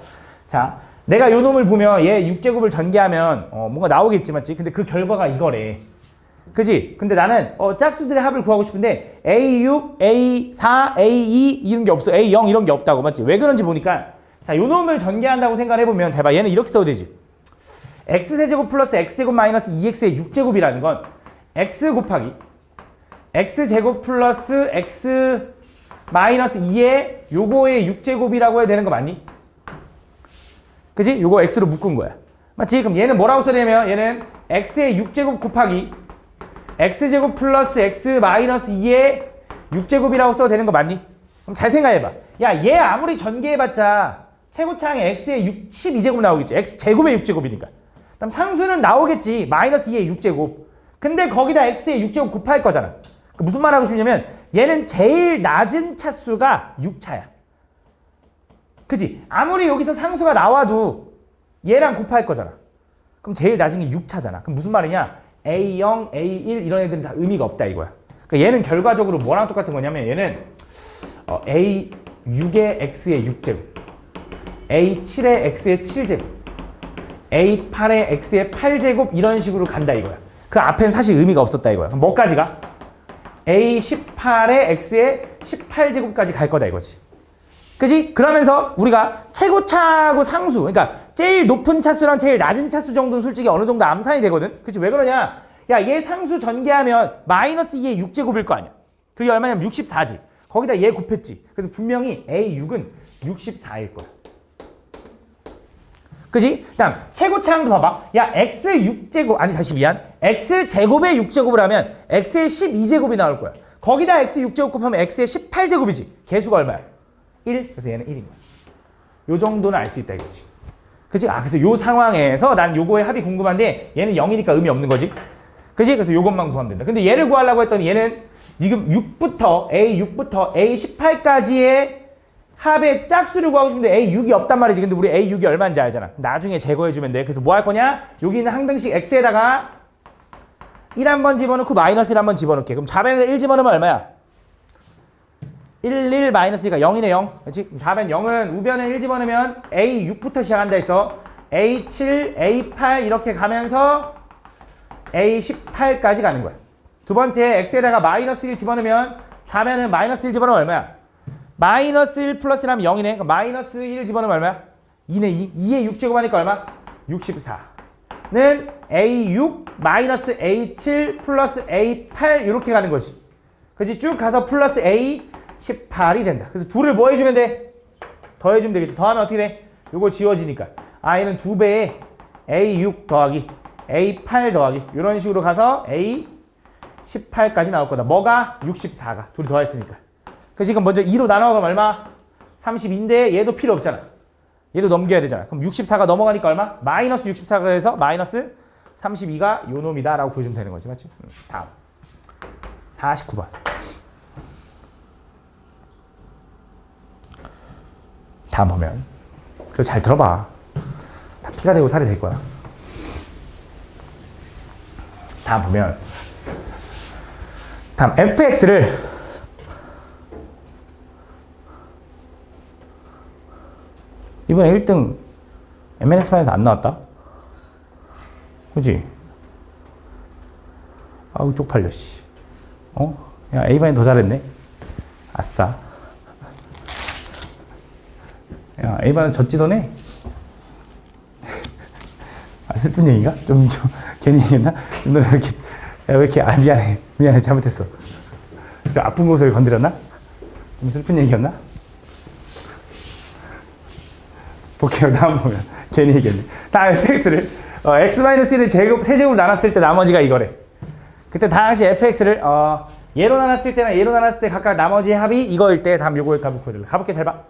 [SPEAKER 1] 자, 내가 요 놈을 보면 얘 6제곱을 전개하면 뭔가 나오겠지. 맞지? 근데 그 결과가 이거래. 그지? 근데 나는 짝수들의 합을 구하고 싶은데 A6, A4, A2 이런 게 없어. A0 이런 게 없다고. 맞지? 왜 그런지 보니까 자, 요 놈을 전개한다고 생각을 해보면 잘 봐. 얘는 이렇게 써도 되지. x세제곱 플러스 x제곱 마이너스 2x의 6제곱이라는 건 x 곱하기 x제곱 플러스 x 마이너스 2의 요거의 6제곱이라고 해야 되는 거 맞니? 그지? 요거 x로 묶은 거야. 맞지? 그럼 얘는 뭐라고 써야 되냐면 얘는 x의 6제곱 곱하기 x제곱 플러스 x 마이너스 2의 6제곱이라고 써도 되는 거 맞니? 그럼 잘 생각해봐. 야, 얘 아무리 전개해봤자 최고차항에 x의 12제곱 나오겠지. x 제곱의 6제곱이니까. 그럼 상수는 나오겠지. 마이너스 2의 6제곱. 근데 거기다 x의 6제곱 곱할 거잖아. 무슨 말 하고 싶냐면 얘는 제일 낮은 차수가 6차야. 그치? 아무리 여기서 상수가 나와도 얘랑 곱할 거잖아. 그럼 제일 낮은 게 6차잖아. 그럼 무슨 말이냐? A0, A1 이런 애들은 다 의미가 없다 이거야. 그러니까 얘는 결과적으로 뭐랑 똑같은 거냐면 얘는 A6의 x의 6제곱, A7의 x의 7제곱, A8의 x의 8제곱 이런 식으로 간다 이거야. 그 앞엔 사실 의미가 없었다 이거야. 그럼 뭐까지 가? A18의 x의 18제곱까지 갈 거다 이거지. 그치? 그러면서 우리가 최고차하고 상수, 그러니까 제일 높은 차수랑 제일 낮은 차수 정도는 솔직히 어느 정도 암산이 되거든? 그치? 왜 그러냐? 야, 얘 상수 전개하면 마이너스 2의 6제곱일 거 아니야. 그게 얼마냐면 64지. 거기다 얘 곱했지. 그래서 분명히 A6은 64일 거야. 그치? 다음 최고차항도 봐봐. 야, x 6제곱, 아니 다시 미안. x 제곱의 6제곱을 하면 x의 12제곱이 나올 거야. 거기다 x 6제곱 곱하면 x의 18제곱이지. 개수가 얼마야? 1. 그래서 얘는 1인 거야. 요 정도는 알 수 있다 이거지. 그치? 아, 그래서 요 상황에서 난 요거의 합이 궁금한데 얘는 0이니까 의미 없는 거지. 그치? 그래서 요것만 구하면 된다. 근데 얘를 구하려고 했더니 얘는 지금 6부터 A6부터 A18까지의 합의 짝수를 구하고 싶은데 A6이 없단 말이지. 근데 우리 A6이 얼마인지 알잖아. 나중에 제거해주면 돼. 그래서 뭐 할 거냐? 여기 있는 항등식 X에다가 1 한번 집어넣고 마이너스 1 한번 집어넣게. 그럼 좌변에서 1 집어넣으면 얼마야? 1, 1 마이너스니까 0이네 0. 그렇지? 좌변 0은 우변에 1 집어넣으면 A6부터 시작한다 해서 A7, A8 이렇게 가면서 A18까지 가는 거야. 두 번째 X에다가 마이너스 1 집어넣으면 좌변은 마이너스 1 집어넣으면 얼마야? 마이너스 1 플러스 1하면 0이네. 그럼 마이너스 1 집어넣으면 얼마야? 2네 2. 2에 6제곱 하니까 얼마? 64는 A6 마이너스 A7 플러스 A8 이렇게 가는 거지. 그치? 쭉 가서 플러스 A18이 된다. 그래서 둘을 뭐 해주면 돼? 더해주면 되겠지. 더하면 어떻게 돼? 요거 지워지니까 얘는 2배에 A6 더하기 A8 더하기 이런 식으로 가서 A18까지 나올 거다. 뭐가? 64가. 둘이 더했으니까. 그래서 지금 먼저 2로 나눠가면 얼마? 32인데 얘도 필요 없잖아. 얘도 넘겨야 되잖아. 그럼 64가 넘어가니까 얼마? 마이너스 64가 해서 마이너스 32가 요 놈이다 라고 보여주면 되는 거지. 맞지? 다음 49번. 다음 보면 그거 잘 들어봐. 다 피가 되고 살이 될 거야. 다음 보면 다음 fx를 이번에 1등 MNS판에서 안 나왔다? 그치? 아우 쪽팔려 씨. 야 A반이 더 잘했네? 아싸. 야 A반은 졌지도네? 슬픈 얘기가? 좀 괜히 얘기했나? 좀 너는 왜 이렇게 미안해 잘못했어. 좀 아픈 곳을 건드렸나? 좀 슬픈 얘기였나? 볼게요. 다음 보면 괜히 얘기했네. 다음 fx를 x-1을 세제곱으로 나눴을 때 나머지가 이거래. 그때 당시 fx를 얘로 나눴을 때나 얘로 나눴을 때 각각 나머지의 합이 이거일 때 다음 요거의 값을 구해줄래. 가볼게. 잘 봐.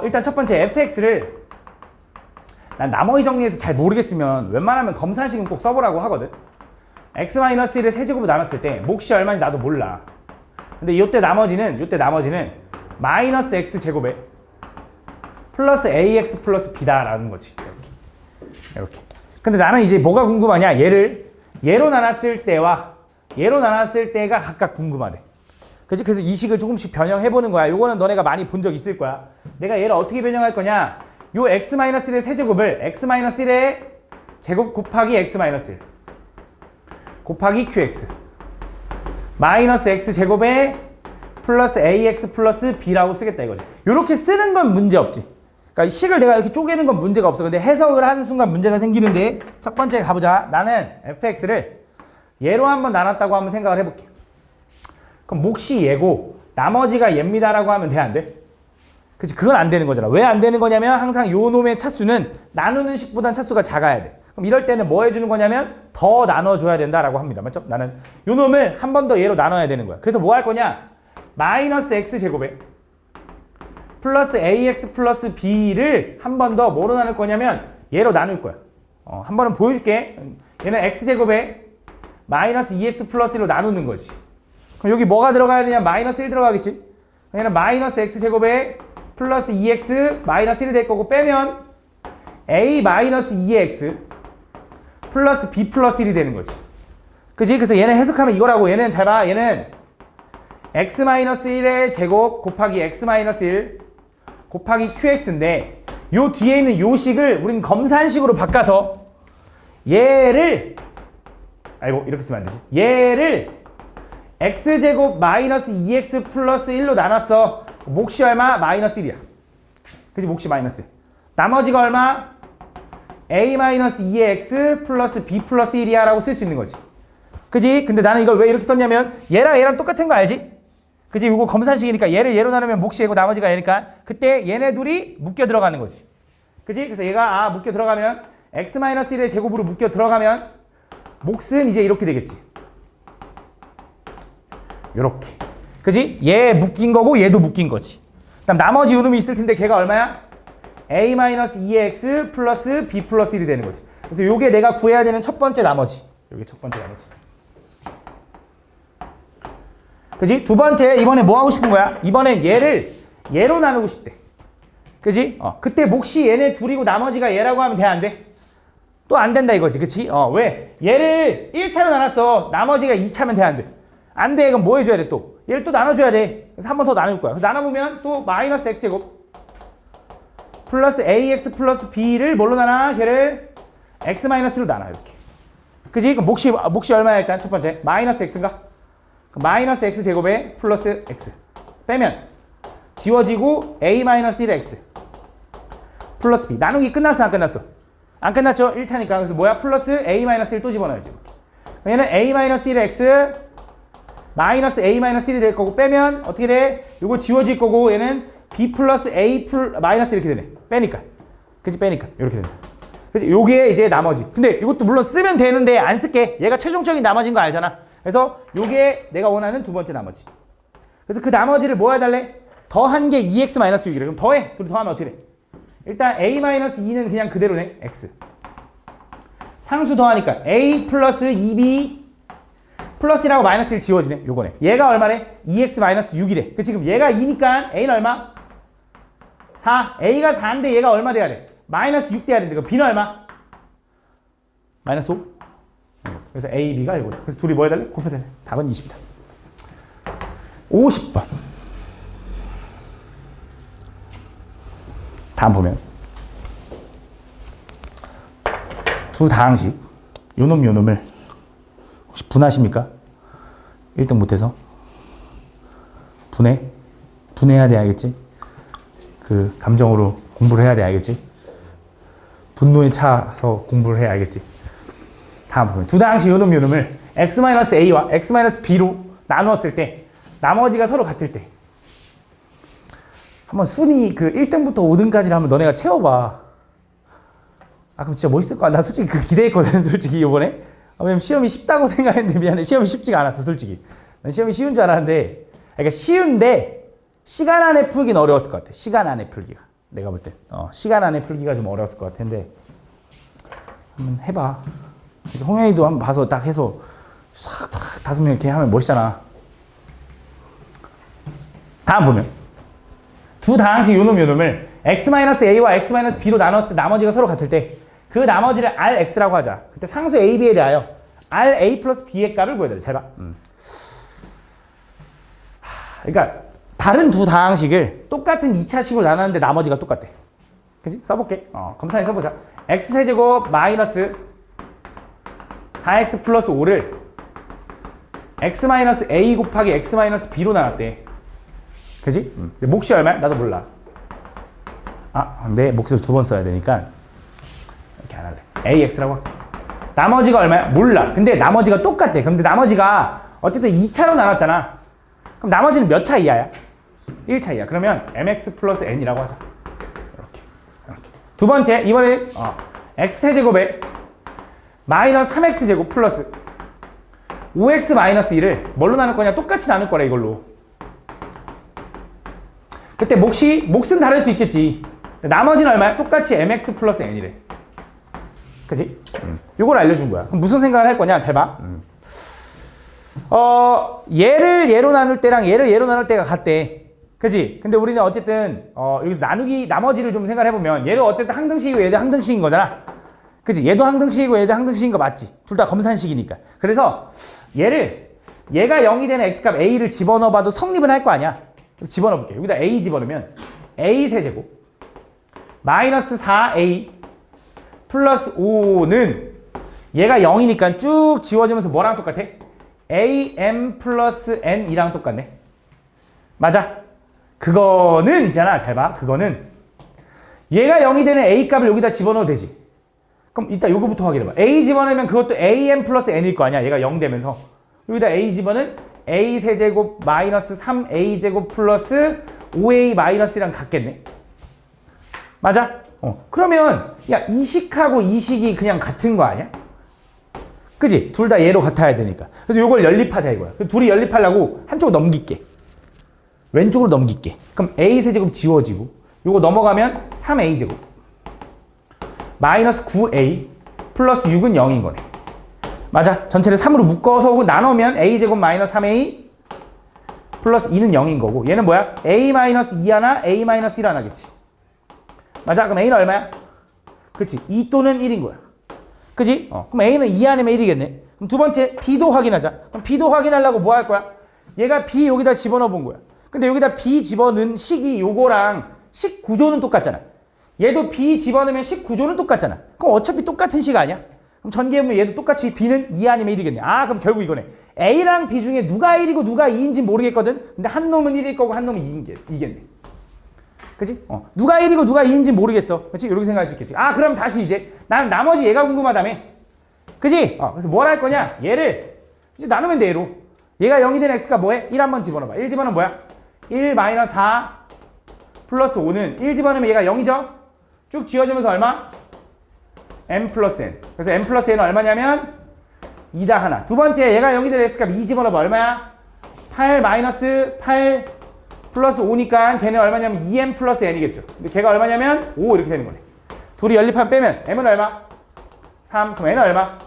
[SPEAKER 1] 일단 첫 번째 fx를 난 나머지 정리해서 잘 모르겠으면 웬만하면 검사식은 꼭 써보라고 하거든. x-1을 세제곱으로 나눴을 때 몫이 얼마인지 나도 몰라. 근데 요때 나머지는 마이너스 x제곱에 플러스 ax 플러스 b다라는 거지. 이렇게. 근데 나는 이제 뭐가 궁금하냐? 얘로 나눴을 때와 얘로 나눴을 때가 각각 궁금하대. 그치? 그래서 이 식을 조금씩 변형해보는 거야. 요거는 너네가 많이 본 적 있을 거야. 내가 얘를 어떻게 변형할 거냐? 요 x-1의 세제곱을 x-1의 제곱 곱하기 x-1 곱하기 qx 마이너스 x제곱에 플러스 ax 플러스 b라고 쓰겠다 이거지. 요렇게 쓰는 건 문제 없지. 그러니까 식을 내가 이렇게 쪼개는 건 문제가 없어. 근데 해석을 하는 순간 문제가 생기는데 첫 번째 가보자. 나는 fx를 얘로 한번 나눴다고 한번 생각을 해볼게. 그럼 몫이 얘고 나머지가 얘입니다라고 하면 돼, 안 돼? 그치? 그건 안 되는 거잖아. 왜 안 되는 거냐면 항상 요 놈의 차수는 나누는 식보단 차수가 작아야 돼. 그럼 이럴 때는 뭐 해주는 거냐면 더 나눠줘야 된다라고 합니다. 맞죠? 나는 요 놈을 한 번 더 얘로 나눠야 되는 거야. 그래서 뭐 할 거냐? 마이너스 x제곱에 플러스 ax 플러스 b를 한 번 더 뭐로 나눌 거냐면 얘로 나눌 거야. 한 번은 보여줄게. 얘는 x제곱에 마이너스 2x 플러스 1로 나누는 거지. 그럼 여기 뭐가 들어가야 되냐? 마이너스 1 들어가겠지. 얘는 마이너스 x제곱에 플러스 2x 마이너스 1이 될 거고 빼면 a 마이너스 2x 플러스 b 플러스 1이 되는 거지. 그치? 그래서 얘는 해석하면 이거라고. 얘는 잘 봐. 얘는 x 마이너스 1의 제곱 곱하기 x 마이너스 1 곱하기 qx인데 요 뒤에 있는 요 식을 우린 검산식으로 바꿔서 얘를 아이고 이렇게 쓰면 안 되지. 얘를 x제곱 마이너스 2x 플러스 1로 나눴어. 몫이 얼마? 마이너스 1이야. 그치? 몫이 마이너스 1. 나머지가 얼마? a 마이너스 2x 플러스 b 플러스 1이야 라고 쓸 수 있는 거지. 그지? 근데 나는 이걸 왜 이렇게 썼냐면 얘랑 얘랑 똑같은 거 알지? 그지? 이거 검산식이니까 얘를 얘로 나누면 몫이 얘고 나머지가 얘니까 그때 얘네 둘이 묶여 들어가는 거지. 그지? 그래서 얘가 묶여 들어가면 x 마이너스 1의 제곱으로 묶여 들어가면 몫은 이제 이렇게 되겠지. 요렇게. 그지? 얘 묶인 거고 얘도 묶인 거지. 그다음 나머지 요놈이 있을 텐데 걔가 얼마야? a 마이너스 2x 플러스 b 플러스 1이 되는 거지. 그래서 요게 내가 구해야 되는 첫 번째 나머지. 요게 첫 번째 나머지. 그지? 두 번째, 이번에 뭐 하고 싶은 거야? 이번엔 얘를 얘로 나누고 싶대. 그지? 그때 몫이 얘네 둘이고 나머지가 얘라고 하면 돼, 안 돼? 또 안 된다 이거지. 그치? 왜? 얘를 1차로 나눴어. 나머지가 2차면 돼, 안 돼? 안 돼. 그럼 뭐 해줘야 돼, 또? 얘를 또 나눠줘야 돼. 그래서 한 번 더 나눌 거야. 그래서 나눠보면 또 마이너스 x제곱 플러스 ax 플러스 b를 뭘로 나눠? 걔를 x 마이너스로 나눠, 이렇게. 그지? 그럼 몫이 얼마야, 일단? 첫 번째. 마이너스 x인가? 마이너스 x제곱에 플러스 x 빼면 지워지고 a 마이너스 1x 플러스 b 나누기 끝났어 안 끝났어? 안 끝났죠? 1차니까. 그래서 뭐야? 플러스 a 마이너스 1 또 집어넣어야지. 얘는 a 마이너스 1x 마이너스 a 마이너스 1이 될 거고 빼면 어떻게 돼? 요거 지워질 거고 얘는 b 플러스 a 마이너스 이렇게 되네. 빼니까. 그치? 빼니까 이렇게 된다. 그치? 요게 이제 나머지. 근데 이것도 물론 쓰면 되는데 안 쓸게. 얘가 최종적인 나머지인 거 알잖아. 그래서 요게 내가 원하는 두 번째 나머지. 그래서 그 나머지를 뭐 해달래? 더한 게 2x 마이너스 6이래. 그럼 더해. 둘이 더하면 어떻게 돼? 일단 a 마이너스 2는 그냥 그대로네. x. 상수 더하니까 a 플러스 2b 플러스라고 마이너스 1 지워지네. 요거네. 얘가 얼마래? 2x 마이너스 6이래. 그치? 그럼 얘가 2니까 a는 얼마? 4. a가 4인데 얘가 얼마 돼야 돼? 마이너스 6 돼야 되는데 그럼 b는 얼마? 마이너스 5? 그래서 A, B가 이거다. 그래서 둘이 뭐 해달래? 곱해달래. 답은 20이다. 50번. 다음 보면 두 다항식 요놈을 혹시 분하십니까? 1등 못해서 분해해야 돼 알겠지? 그 감정으로 공부를 해야 돼 알겠지? 분노에 차서 공부를 해야 알겠지? 다음 보면 두 다항식 요놈을 x-a와 x-b로 나누었을 때 나머지가 서로 같을 때 한번 순위 그 1등부터 5등까지를 한번 너네가 채워봐. 그럼 진짜 멋있을 거야. 나 솔직히 그 기대했거든 솔직히 이번에. 왜냐면 시험이 쉽다고 생각했는데 미안해. 시험이 쉽지가 않았어 솔직히. 난 시험이 쉬운 줄 알았는데 그러니까 쉬운데 시간 안에 풀기는 어려웠을 것 같아. 시간 안에 풀기가. 내가 볼 때 시간 안에 풀기가 좀 어려웠을 것 같은데 한번 해봐. 홍영이도 한번 봐서 딱 해서 싹 5명 이렇게 하면 멋있잖아. 다음 보면 두 다항식 요놈을 x-a와 x-b로 나눴을 때 나머지가 서로 같을 때 그 나머지를 rx라고 하자. 그때 상수 a, b에 대하여 ra 플러스 b의 값을 구해야 돼. 잘 봐. 그러니까 다른 두 다항식을 똑같은 2차식으로 나눴는데 나머지가 똑같대. 그치? 써볼게. 검사해 써보자. x세제곱 마이너스 4x 플러스 5를 x-a 곱하기 x-b로 나눴대. 그지? 근데 몫이 얼마야? 나도 몰라. 근데 몫을 두 번 써야 되니까 이렇게 안 할래. ax라고 할게. 나머지가 얼마야? 몰라. 근데 나머지가 똑같대. 근데 나머지가 어쨌든 2차로 나눴잖아. 그럼 나머지는 몇 차 이하야? 1차 이하. 그러면 mx 플러스 n이라고 하자. 이렇게. 두 번째, 이번에 x세제곱에 마이너스 3x제곱 플러스 5x 마이너스 1을 뭘로 나눌 거냐? 똑같이 나눌 거라 이걸로. 그때 몫은 다를 수 있겠지. 나머지는 얼마야? 똑같이 mx 플러스 n이래. 그지? 요걸 알려준 거야. 그럼 무슨 생각을 할 거냐? 잘 봐. 얘를 얘로 나눌 때랑 얘를 얘로 나눌 때가 같대. 그지? 근데 우리는 어쨌든 여기서 나머지를 좀 생각을 해보면 얘를 어쨌든 항등식이고 얘도 항등식인 거잖아. 그지? 얘도 항등식이고 얘도 항등식인 거 맞지? 둘 다 검산식이니까. 그래서 얘가 0이 되는 x값 a를 집어넣어봐도 성립은 할 거 아니야. 그래서 집어넣어볼게. 여기다 a 집어넣으면 a 세제곱 마이너스 4a 플러스 5는 얘가 0이니까 쭉 지워지면서 뭐랑 똑같아? am 플러스 n이랑 똑같네. 맞아? 그거는 있잖아. 잘 봐. 그거는 얘가 0이 되는 a 값을 여기다 집어넣어도 되지. 그럼 이따 요거부터 확인해봐. a 집어넣으면 그것도 am 플러스 n일 거 아니야. 얘가 0 되면서. 여기다 a 집어는 a 세제곱 마이너스 3a 제곱 플러스 5a 마이너스랑 같겠네. 맞아? 그러면 야 이 식하고 이 식이 그냥 같은 거 아니야? 그지? 둘 다 얘로 같아야 되니까. 그래서 요걸 연립하자 이거야. 둘이 연립하려고 한쪽으로 넘길게. 왼쪽으로 넘길게. 그럼 a 세제곱 지워지고 요거 넘어가면 3a 제곱 마이너스 9a 플러스 6은 0인 거네. 맞아. 전체를 3으로 묶어서 혹은 나누면 a 제곱 마이너스 3a 플러스 2는 0인 거고 얘는 뭐야? a 마이너스 2 하나 a 마이너스 1 하나겠지. 맞아. 그럼 a는 얼마야? 그치. 2 또는 1인 거야. 그치? 그럼 a는 2 아니면 1이겠네. 그럼 두 번째 b도 확인하자. 그럼 b도 확인하려고 뭐 할 거야? 얘가 b 여기다 집어넣어 본 거야. 근데 여기다 b 집어넣은 식이 요거랑 식 구조는 똑같잖아. 얘도 b 집어넣으면 식 구조는 똑같잖아. 그럼 어차피 똑같은 식 아니야? 그럼 전개해보면 얘도 똑같이 b는 2 아니면 1이겠네. 아 그럼 결국 이거네. a랑 b 중에 누가 1이고 누가 2인지 모르겠거든. 근데 한 놈은 1일 거고 한 놈은 2겠네. 그치? 누가 1이고 누가 2인지 모르겠어. 그치? 이렇게 생각할 수 있겠지. 아 그럼 다시 이제 난 나머지 얘가 궁금하다며. 그치? 그래서 뭘 할 거냐? 얘를 이제 나누면 돼 얘로. 얘가 0이 된 x가 뭐해? 1 한번 집어넣어봐. 1 집어넣으면 뭐야? 1 마이너스 4 플러스 5는 1 집어넣으면 얘가 0이죠? 쭉 지워지면서 얼마? m 플러스 n. 그래서 m 플러스 n은 얼마냐면 2다 하나. 두 번째 얘가 0이 될 x값 2 집어넣어봐. 얼마야? 8 마이너스 8 플러스 5니까 걔는 얼마냐면 2m 플러스 n이겠죠. 근데 걔가 얼마냐면 5 이렇게 되는 거네. 둘이 연립하면 빼면 m은 얼마? 3. 그럼 n은 얼마?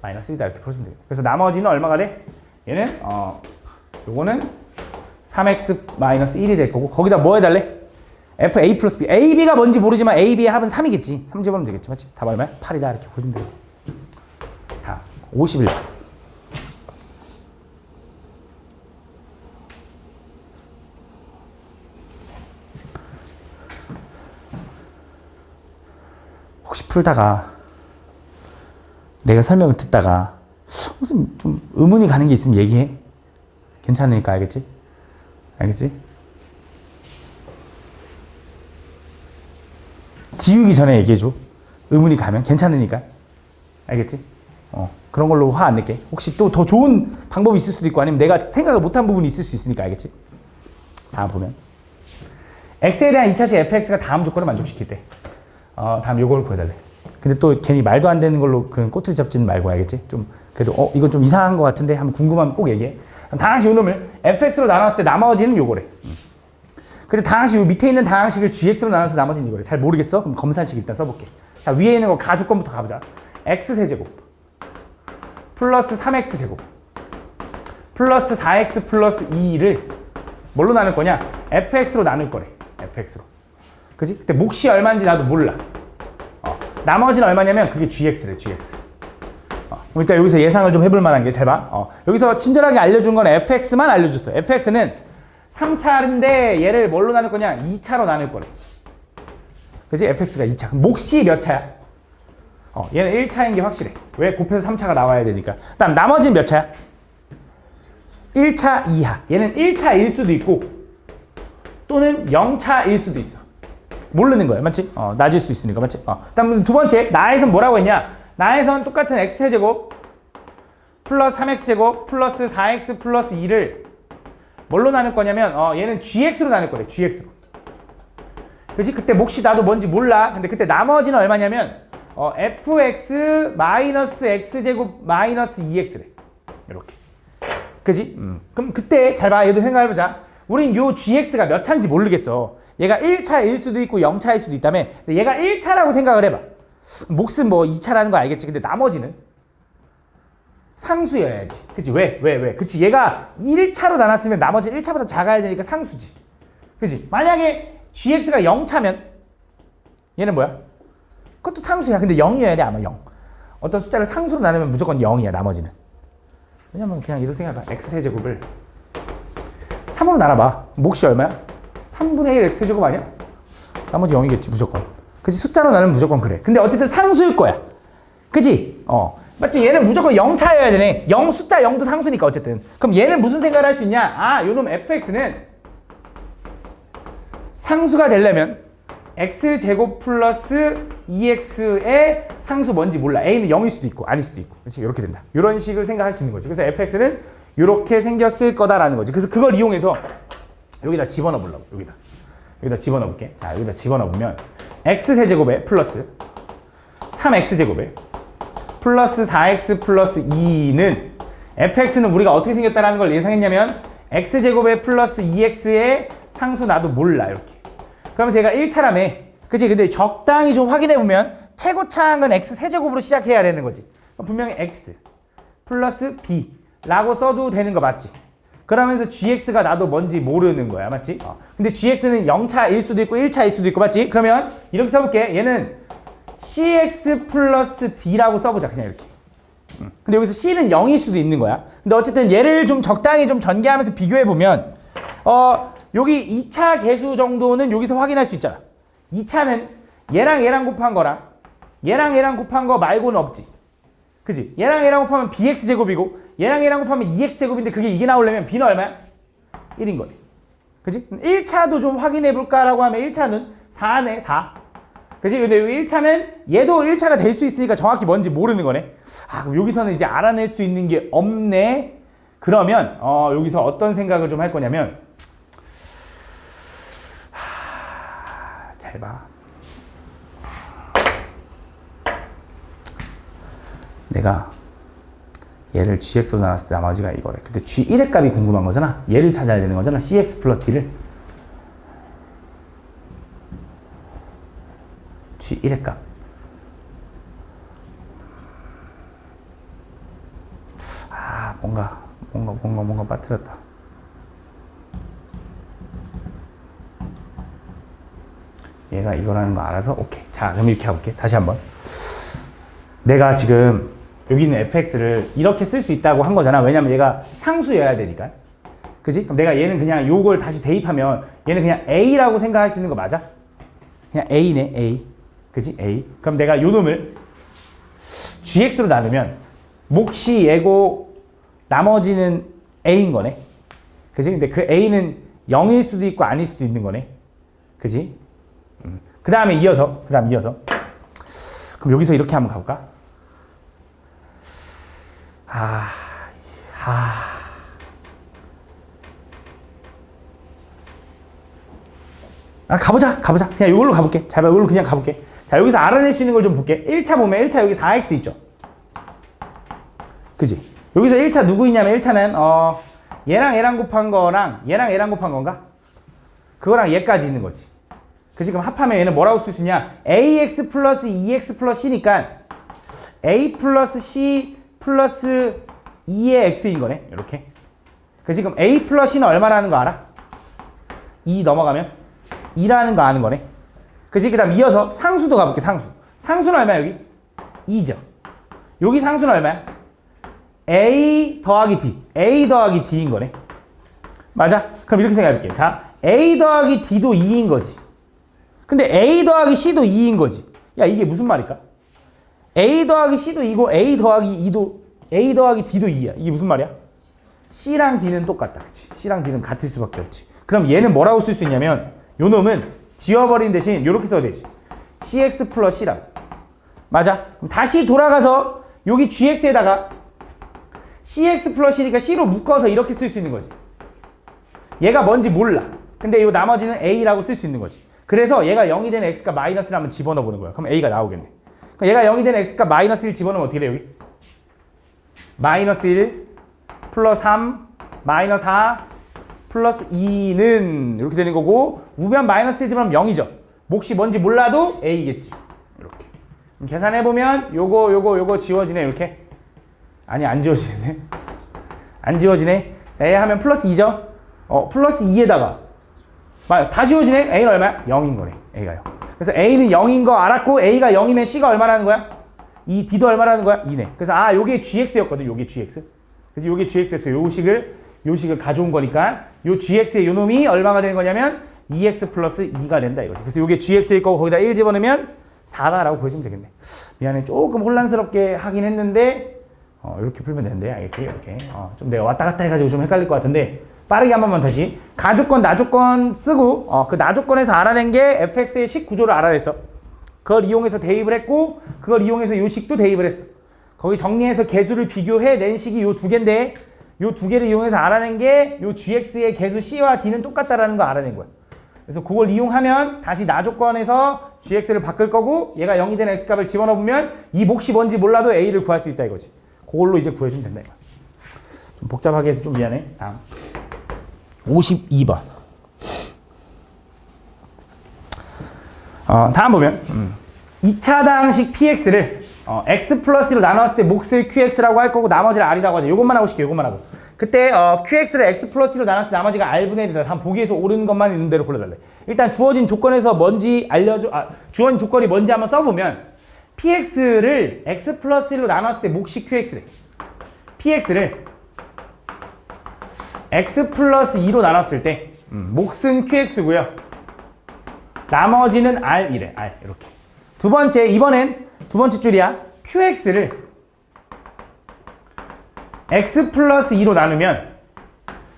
[SPEAKER 1] 마이너스 1이다 이렇게 풀어주면 돼요. 그래서 나머지는 얼마가 돼? 얘는 요거는 3x 마이너스 1이 될 거고 거기다 뭐 해달래? fa 플러스 b. ab가 뭔지 모르지만 ab의 합은 3이겠지. 3 집어넣으면 되겠지. 맞지? 답 얼마야? 8이다 이렇게 풀어주면 돼요. 자, 51번. 혹시 풀다가 내가 설명을 듣다가 무슨 좀 의문이 가는 게 있으면 얘기해. 괜찮으니까. 알겠지? 알겠지? 지우기 전에 얘기해줘. 의문이 가면 괜찮으니까. 알겠지? 그런 걸로 화 안 낼게. 혹시 또 더 좋은 방법이 있을 수도 있고 아니면 내가 생각을 못한 부분이 있을 수 있으니까. 알겠지? 다음 보면 x에 대한 2차식 fx가 다음 조건을 만족시킬 때 다음 요걸 구해달래. 근데 또 괜히 말도 안 되는 걸로 그 꼬투리 잡지는 말고. 알겠지? 좀 그래도 이건 좀 이상한 것 같은데 한번 궁금하면 꼭 얘기해. 다항식 요 놈을 fx로 나눴을 때 나머지는 요거래. 근데 다항식 요 밑에 있는 다항식을 gx로 나눠서 나머지는 이거래. 잘 모르겠어? 그럼 검산식 일단 써볼게. 자, 위에 있는 거 가조건부터 가보자. x세제곱 플러스 3x제곱 플러스 4x 플러스 2를 뭘로 나눌 거냐? fx로 나눌 거래. fx로. 그지? 그때 몫이 얼마인지 나도 몰라. 나머지는 얼마냐면 그게 gx래. gx. 그럼 일단 여기서 예상을 좀 해볼 만한 게 잘 봐. 여기서 친절하게 알려준 건 fx만 알려줬어. fx는 3차인데 얘를 뭘로 나눌 거냐? 2차로 나눌 거래. 그지? fx가 2차. 그럼 몫이 몇 차야? 얘는 1차인 게 확실해. 왜? 곱해서 3차가 나와야 되니까. 그다음 나머지는 몇 차야? 1차 이하. 얘는 1차일 수도 있고 또는 0차일 수도 있어. 모르는 거야. 맞지? 낮을 수 있으니까. 맞지? 그다음 두 번째, 나에선 뭐라고 했냐? 나에선 똑같은 x제곱 플러스 3x제곱 플러스 4x 플러스 2를 뭘로 나눌 거냐면 얘는 gx로 나눌 거래. gx로. 그치? 그때 몫이 나도 뭔지 몰라. 근데 그때 나머지는 얼마냐면 fx 마이너스 x제곱 마이너스 2x래. 이렇게. 그지? 그럼 그때 잘 봐. 얘도 생각해보자. 우린 요 gx가 몇 차인지 모르겠어. 얘가 1차일 수도 있고 0차일 수도 있다며. 근데 얘가 1차라고 생각을 해봐. 몫은 뭐 2차라는 거 알겠지. 근데 나머지는 상수여야지. 그치? 왜? 그치? 얘가 1차로 나눴으면 나머지는 1차보다 작아야 되니까 상수지. 그치? 만약에 gx가 0차면 얘는 뭐야? 그것도 상수야. 근데 0이어야 돼. 아마 0. 어떤 숫자를 상수로 나누면 무조건 0이야. 나머지는. 왜냐면 그냥 이렇게 생각해봐. x세제곱을 3으로 나눠봐. 몫이 얼마야? 3분의 1 x제곱 아니야? 나머지 0이겠지 무조건. 그치? 숫자로 나누면 무조건 그래. 근데 어쨌든 상수일 거야. 그치? 맞지? 얘는 무조건 0차여야 되네. 0 숫자 0도 상수니까 어쨌든. 그럼 얘는 무슨 생각을 할 수 있냐? 아, 요놈 fx는 상수가 되려면 x제곱 플러스 2x의 상수 뭔지 몰라. a는 0일 수도 있고 아닐 수도 있고. 그렇지? 이렇게 된다. 이런 식을 생각할 수 있는 거지. 그래서 fx는 이렇게 생겼을 거다라는 거지. 그래서 그걸 이용해서 여기다 집어넣어 보려고. 여기다 집어넣어 볼게. 자, 여기다 집어넣어 보면 x세제곱에 플러스 3x제곱에 플러스 4x 플러스 2는 fx는 우리가 어떻게 생겼다라는 걸 예상했냐면 x제곱에 플러스 2x의 상수 나도 몰라. 이렇게. 그러면서 얘가 1차라며. 그치? 근데 적당히 좀 확인해보면 최고차항은 x세제곱으로 시작해야 되는 거지. 분명히 x 플러스 b 라고 써도 되는 거 맞지? 그러면서 gx가 나도 뭔지 모르는 거야. 맞지? 근데 gx는 0차일 수도 있고 1차일 수도 있고 맞지? 그러면 이렇게 써볼게. 얘는 cx 플러스 d라고 써보자. 그냥 이렇게. 근데 여기서 c는 0일 수도 있는 거야. 근데 어쨌든 얘를 좀 적당히 좀 전개하면서 비교해보면 여기 2차 계수 정도는 여기서 확인할 수 있잖아. 2차는 얘랑 곱한 거랑 얘랑 곱한 거 말고는 없지. 그지? 얘랑 곱하면 bx제곱이고 얘랑 곱하면 2x제곱인데 이게 나오려면 b는 얼마야? 1인 거네. 그지? 1차도 좀 확인해 볼까라고 하면 1차는 4네. 4. 그지? 근데 여기 1차는 얘도 1차가 될 수 있으니까 정확히 뭔지 모르는 거네. 아, 그럼 여기서는 이제 알아낼 수 있는 게 없네. 그러면 여기서 어떤 생각을 좀 할 거냐면 잘 봐. 내가 얘를 gx로 나눴을 때 나머지가 이거래. 근데 g1의 값이 궁금한 거잖아. 얘를 찾아야 되는 거잖아. cx 플러스 d를. g1의 값. 아, 뭔가 빠뜨렸다. 얘가 이거라는 거 알아서 오케이. 자, 그럼 이렇게 해볼게. 다시 한번. 내가 지금 여기 있는 fx를 이렇게 쓸 수 있다고 한 거잖아. 왜냐면 얘가 상수여야 되니까. 그지? 그럼 내가 얘는 그냥 요걸 다시 대입하면 얘는 그냥 a라고 생각할 수 있는 거 맞아? 그냥 a네, a. 그지? a. 그럼 내가 요 놈을 gx로 나누면 몫이 얘고 나머지는 a인 거네. 그지? 근데 그 a는 0일 수도 있고 아닐 수도 있는 거네. 그지? 그 다음에 이어서. 그럼 여기서 이렇게 한번 가볼까? 가보자. 그냥 이걸로 가볼게. 잘 봐, 이걸로 그냥 가볼게. 자, 여기서 알아낼 수 있는 걸 좀 볼게. 1차 보면 1차 여기 4x 있죠? 그지? 여기서 1차 누구 있냐면 1차는 얘랑 곱한 거랑 얘랑 곱한 건가? 그거랑 얘까지 있는 거지. 그치? 그럼 합하면 얘는 뭐라고 쓸 수 있냐? ax 플러스 2x 플러스 c니까 a 플러스 c 플러스 2의 x인 거네. 이렇게. 그치? 그럼 a 플러스 c는 얼마라는 거 알아? 2 넘어가면 2라는 거 아는 거네. 그치? 그 다음 이어서 상수도 가볼게. 상수는 얼마야 여기? 2죠. 여기 상수는 얼마야? a 더하기 d인 거네. 맞아? 그럼 이렇게 생각해볼게. 자, a 더하기 d도 2인 거지. 근데 a 더하기 c도 2인 거지. 야, 이게 무슨 말일까? a 더하기 c도 2고 a 더하기 d도 2야. 이게 무슨 말이야? c랑 d는 똑같다. 그치? c랑 d는 같을 수밖에 없지. 그럼 얘는 뭐라고 쓸 수 있냐면 요 놈은 지워버린 대신 이렇게 써야 되지. cx 플러스 c라고. 맞아? 그럼 다시 돌아가서 여기 gx에다가 cx 플러스 c니까 c로 묶어서 이렇게 쓸 수 있는 거지. 얘가 뭔지 몰라. 근데 이 나머지는 a라고 쓸 수 있는 거지. 그래서 얘가 0이 되는 x가 마이너스를 한번 집어넣어 보는 거야. 그럼 a가 나오겠네. 그럼 얘가 0이 되는 x가 마이너스 1 집어넣으면 어떻게 돼 여기? 마이너스 1 플러스 3 마이너스 4 플러스 2는 이렇게 되는 거고 우변 마이너스 1 집어넣으면 0이죠. 몫이 뭔지 몰라도 A겠지. 이렇게. 계산해보면 요거 지워지네 이렇게. 아니 안 지워지네. 안 지워지네. A 하면 플러스 2죠. 플러스 2에다가 다 지워지네. A는 얼마야? 0인 거네. A가요. 그래서 A는 0인 거 알았고 A가 0이면 C가 얼마라는 거야? 이 D도 얼마라는 거야? 2네. 그래서 요게 GX였거든. 요게 GX. 그래서 요게 GX에서 요 식을 가져온 거니까 요 GX의 요 놈이 얼마가 되는 거냐면 2X 플러스 2가 된다 이거지. 그래서 요게 GX일 거고 거기다 1 집어넣으면 4다라고 구해주면 되겠네. 미안해. 조금 혼란스럽게 하긴 했는데 이렇게 풀면 되는데 알겠지? 이렇게. 좀 내가 왔다 갔다 해가지고 좀 헷갈릴 것 같은데 빠르게 한 번만 다시. 가조건, 나조건 쓰고 그 나조건에서 알아낸 게 fx의 식 구조를 알아냈어. 그걸 이용해서 대입을 했고 그걸 이용해서 요 식도 대입을 했어. 거기 정리해서 개수를 비교해 낸 식이 요 두 개인데 요 두 개를 이용해서 알아낸 게 요 gx의 개수 c와 d는 똑같다라는 거 알아낸 거야. 그래서 그걸 이용하면 다시 나조건에서 gx를 바꿀 거고 얘가 0이 된 x값을 집어넣으면 이 몫이 뭔지 몰라도 a를 구할 수 있다 이거지. 그걸로 이제 구해주면 된다 이거. 좀 복잡하게 해서 좀 미안해. 다음 52번. 다음 보면 2차당식 px를 x 플러스 1로 나눴을 때 몫을 qx라고 할 거고 나머지를 r이라고 하죠. 요것만 하고 싶게요. 요것만 하고. 그때 qx를 x 플러스 1로 나눴을 때 나머지가 r분의 1이다. 한 보기에서 옳은 것만 있는 대로 골라달래. 일단 주어진 조건에서 뭔지 알려줘. 주어진 조건이 뭔지 한번 써보면 px를 x 플러스 1로 나눴을 때 몫이 qx래. px를 x 플러스 2로 나눴을 때 몫은 qx고요. 나머지는 r이래. r 이렇게. 두 번째 이번엔 두 번째 줄이야. qx를 x 플러스 2로 나누면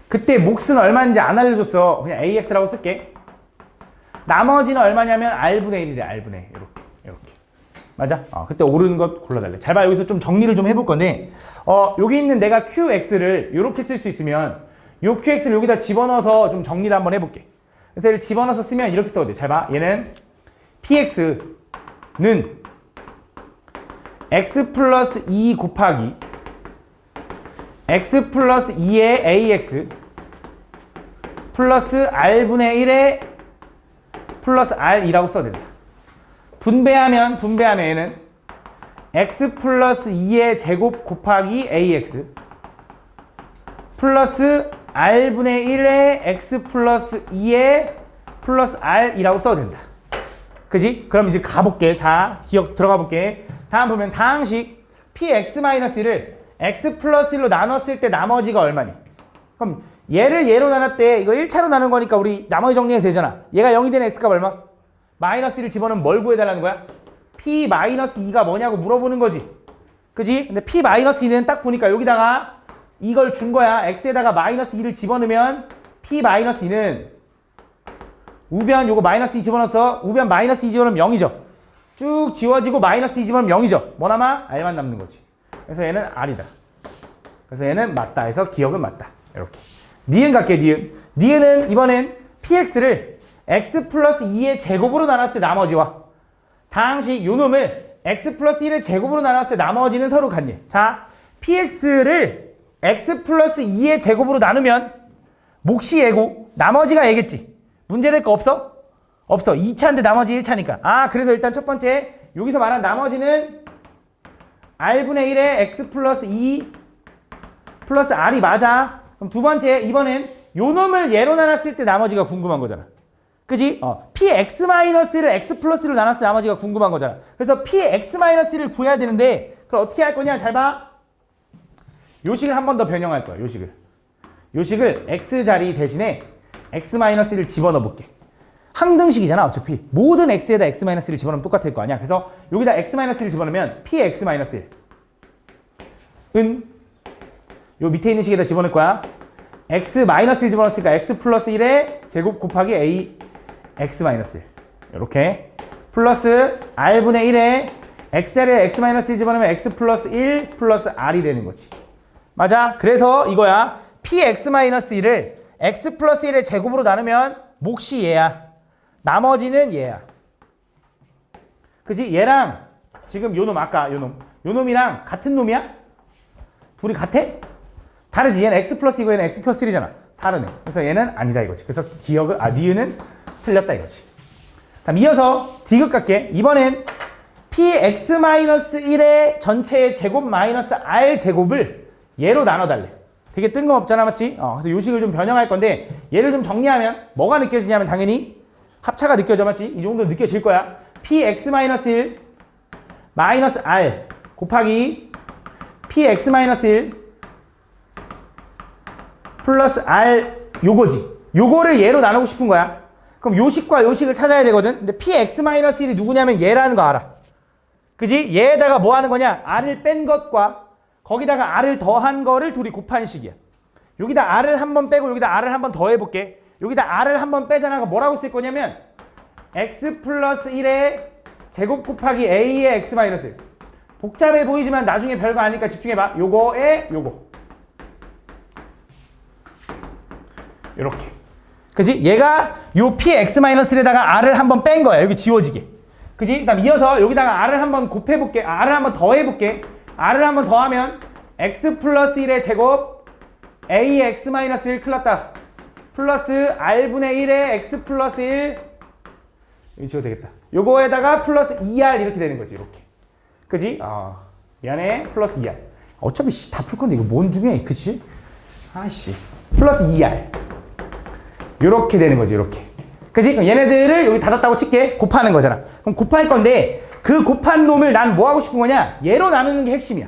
[SPEAKER 1] 그때 몫은 얼마인지 안 알려줬어. 그냥 ax라고 쓸게. 나머지는 얼마냐면 r분의 1이래. r분의 1. 이렇게. 맞아? 그때 옳은 것 골라달래. 잘 봐. 여기서 좀 정리를 좀 해볼 건데 여기 있는 내가 qx를 이렇게 쓸 수 있으면 요 qx를 여기다 집어넣어서 좀 정리를 한번 해볼게. 그래서 얘를 집어넣어서 쓰면 이렇게 써도 돼. 잘 봐. 얘는 px는 x 플러스 2 곱하기 x 플러스 2의 ax 플러스 r분의 1의 플러스 r이라고 써도 된다. 분배하면 얘는 x 플러스 2의 제곱 곱하기 ax 플러스 r분의 1의 x 플러스 2의 플러스 r이라고 써도 된다. 그지? 그럼 이제 가볼게. 자, 기억 들어가 볼게. 다음 보면 다항식 px-1을 x 플러스 1로 나눴을 때 나머지가 얼마니? 그럼 얘를 얘로 나눴대. 이거 1차로 나눈 거니까 우리 나머지 정리해도 되잖아. 얘가 0이 되는 x값 얼마? 마이너스 1을 집어넣으면 뭘 구해달라는 거야? p-2가 뭐냐고 물어보는 거지. 그지? 근데 p-2는 딱 보니까 여기다가 이걸 준 거야. x에다가 마이너스 2를 집어넣으면 p-2는 우변 요거 마이너스 2 집어넣어서 우변 마이너스 2 집어넣으면 0이죠. 쭉 지워지고 마이너스 2 집어넣으면 0이죠. 뭐 남아? r만 남는 거지. 그래서 얘는 r이다. 그래서 얘는 맞다 해서 기억은 맞다. 이렇게. 니은 갈게, 니은. 니은은 이번엔 px를 x 플러스 2의 제곱으로 나눴을 때 나머지와 다항식 요 놈을 x 플러스 1의 제곱으로 나눴을 때 나머지는 서로 같니? 자, px를 x 플러스 2의 제곱으로 나누면 몫이 얘고 나머지가 얘겠지. 문제될 거 없어? 없어. 2차인데 나머지 1차니까. 그래서 일단 첫 번째 여기서 말한 나머지는 r분의 1의 x 플러스 2 플러스 r이 맞아. 그럼 두 번째 이번엔 요 놈을 얘로 나눴을 때 나머지가 궁금한 거잖아. 그지? px-를 x 플러스 1로 나눴을 때 나머지가 궁금한 거잖아. 그래서 px-를 구해야 되는데 그럼 어떻게 할 거냐? 잘 봐. 요식을 한 번 더 변형할 거야. 요식을 x자리 대신에 x-1을 집어넣어 볼게. 항등식이잖아. 어차피 모든 x에다 x-1을 집어넣으면 똑같을 거 아니야. 그래서 여기다 x-1을 집어넣으면 px-1은 요 밑에 있는 식에다 집어넣을 거야. x-1 집어넣었으니까 x 플러스 1의 제곱 곱하기 a x-1 이렇게 플러스 r분의 1에 x자리에 x-1 집어넣으면 x 플러스 1 플러스 r이 되는 거지. 맞아? 그래서 이거야. px-1을 x 플러스 1의 제곱으로 나누면 몫이 얘야. 나머지는 얘야. 그지? 얘랑 지금 요놈 아까 요놈이랑 같은 놈이야? 둘이 같아? 다르지. 얘는 x 플러스 2고 얘는 x 플러스 1이잖아. 다르네. 그래서 얘는 아니다 이거지. 그래서 니은은 틀렸다 이거지. 다음 이어서 디귿 갈게. 이번엔 px-1의 전체의 제곱 마이너스 r 제곱을 얘로 나눠달래. 되게 뜬금없잖아, 맞지? 그래서 요식을 좀 변형할 건데 얘를 좀 정리하면 뭐가 느껴지냐면 당연히 합차가 느껴져, 맞지? 이 정도 느껴질 거야. px-1 마이너스 r 곱하기 px-1 플러스 r 요거지. 요거를 얘로 나누고 싶은 거야. 그럼 요식과 요식을 찾아야 되거든. 근데 px-1이 누구냐면 얘라는 거 알아. 그지? 얘에다가 뭐 하는 거냐? r을 뺀 것과 거기다가 r을 더한 거를 둘이 곱한 식이야. 여기다 r을 한 번 빼고 여기다 r을 한 번 더 해볼게. 여기다 r을 한 번 빼잖아. 그럼 뭐라고 쓸 거냐면 x 플러스 1의 제곱 곱하기 a의 x 마이너스 1. 복잡해 보이지만 나중에 별거 아니니까 집중해봐. 요거에 요거. 요렇게. 그지? 얘가 요 px-1에다가 r을 한 번 뺀 거야. 여기 지워지게. 그지? 그 다음 이어서 여기다가 r을 한번 곱해볼게. r을 한번 더해볼게. r을 한번 더하면 x 플러스 1의 제곱 a의 x 마이너스 1 큰일 났다. 플러스 r분의 1의 x 플러스 1 여기 지워도 되겠다. 요거에다가 플러스 2r 이렇게 되는 거지. 이렇게. 그지? 미안해. 플러스 2r. 어차피 다 풀 건데 이거 뭔 중요해. 그치? 아이씨. 플러스 2r. 요렇게 되는 거지. 요렇게. 그지? 그럼 얘네들을 여기 닫았다고 칠게. 곱하는 거잖아. 그럼 곱할 건데 그 곱한 놈을 난 뭐 하고 싶은 거냐? 얘로 나누는 게 핵심이야.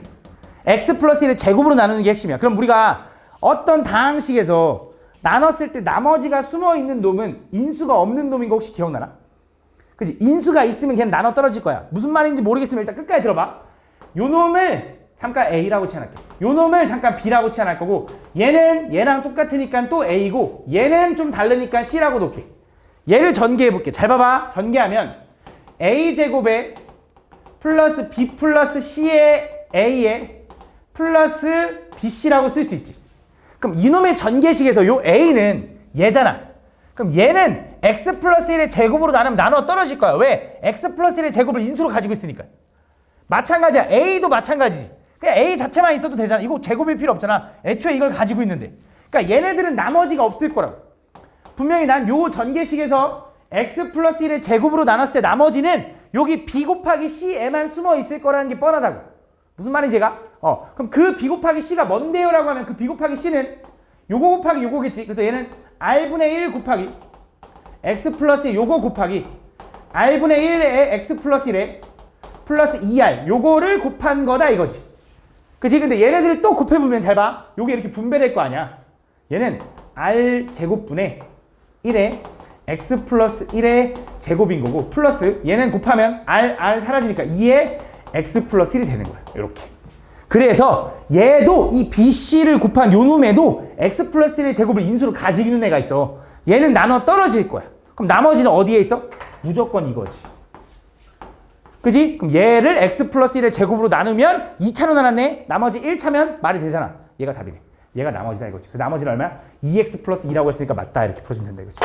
[SPEAKER 1] x 플러스 1을 제곱으로 나누는 게 핵심이야. 그럼 우리가 어떤 다항식에서 나눴을 때 나머지가 숨어있는 놈은 인수가 없는 놈인 거 혹시 기억나나? 그지? 인수가 있으면 걔는 나눠 떨어질 거야. 무슨 말인지 모르겠으면 일단 끝까지 들어봐. 요 놈을 잠깐 A라고 치환할게. 요 놈을 잠깐 B라고 치환할 거고 얘는 얘랑 똑같으니까 또 A고 얘는 좀 다르니까 C라고 놓을게. 얘를 전개해볼게. 잘 봐봐. 전개하면 A제곱에 플러스 B 플러스 C의 A에 플러스 BC라고 쓸 수 있지. 그럼 이놈의 전개식에서 요 A는 얘잖아. 그럼 얘는 x 플러스 1의 제곱으로 나누면 나눠 떨어질 거야. 왜? x 플러스 1의 제곱을 인수로 가지고 있으니까. 마찬가지야. A도 마찬가지지. 그냥 A 자체만 있어도 되잖아. 이거 제곱일 필요 없잖아. 애초에 이걸 가지고 있는데. 그러니까 얘네들은 나머지가 없을 거라고. 분명히 난 요 전개식에서 x 플러스 1의 제곱으로 나눴을 때 나머지는 여기 b 곱하기 c에만 숨어 있을 거라는 게 뻔하다고. 무슨 말인지 얘가? 그럼 그 b 곱하기 c가 뭔데요? 라고 하면 그 b 곱하기 c는 요거 곱하기 요거겠지. 그래서 얘는 r분의 1 곱하기 x 플러스 요거 곱하기 r분의 1에 x 플러스 1에 플러스 2r 요거를 곱한 거다 이거지. 그치? 근데 얘네들을 또 곱해보면 잘 봐. 요게 이렇게 분배될 거 아니야. 얘는 r 제곱분의 1에 x 플러스 1의 제곱인 거고 플러스 얘는 곱하면 r 사라지니까 2에 x 플러스 1이 되는 거야. 이렇게. 그래서 얘도 이 BC를 곱한 요 놈에도 x 플러스 1의 제곱을 인수로 가지고 있는 애가 있어. 얘는 나눠 떨어질 거야. 그럼 나머지는 어디에 있어? 무조건 이거지. 그지? 그럼 얘를 x 플러스 1의 제곱으로 나누면 2차로 나눴네. 나머지 1차면 말이 되잖아. 얘가 답이네. 얘가 나머지다 이거지. 그 나머지는 얼마야? 2x 플러스 2라고 했으니까 맞다. 이렇게 풀어주면 된다 이거지.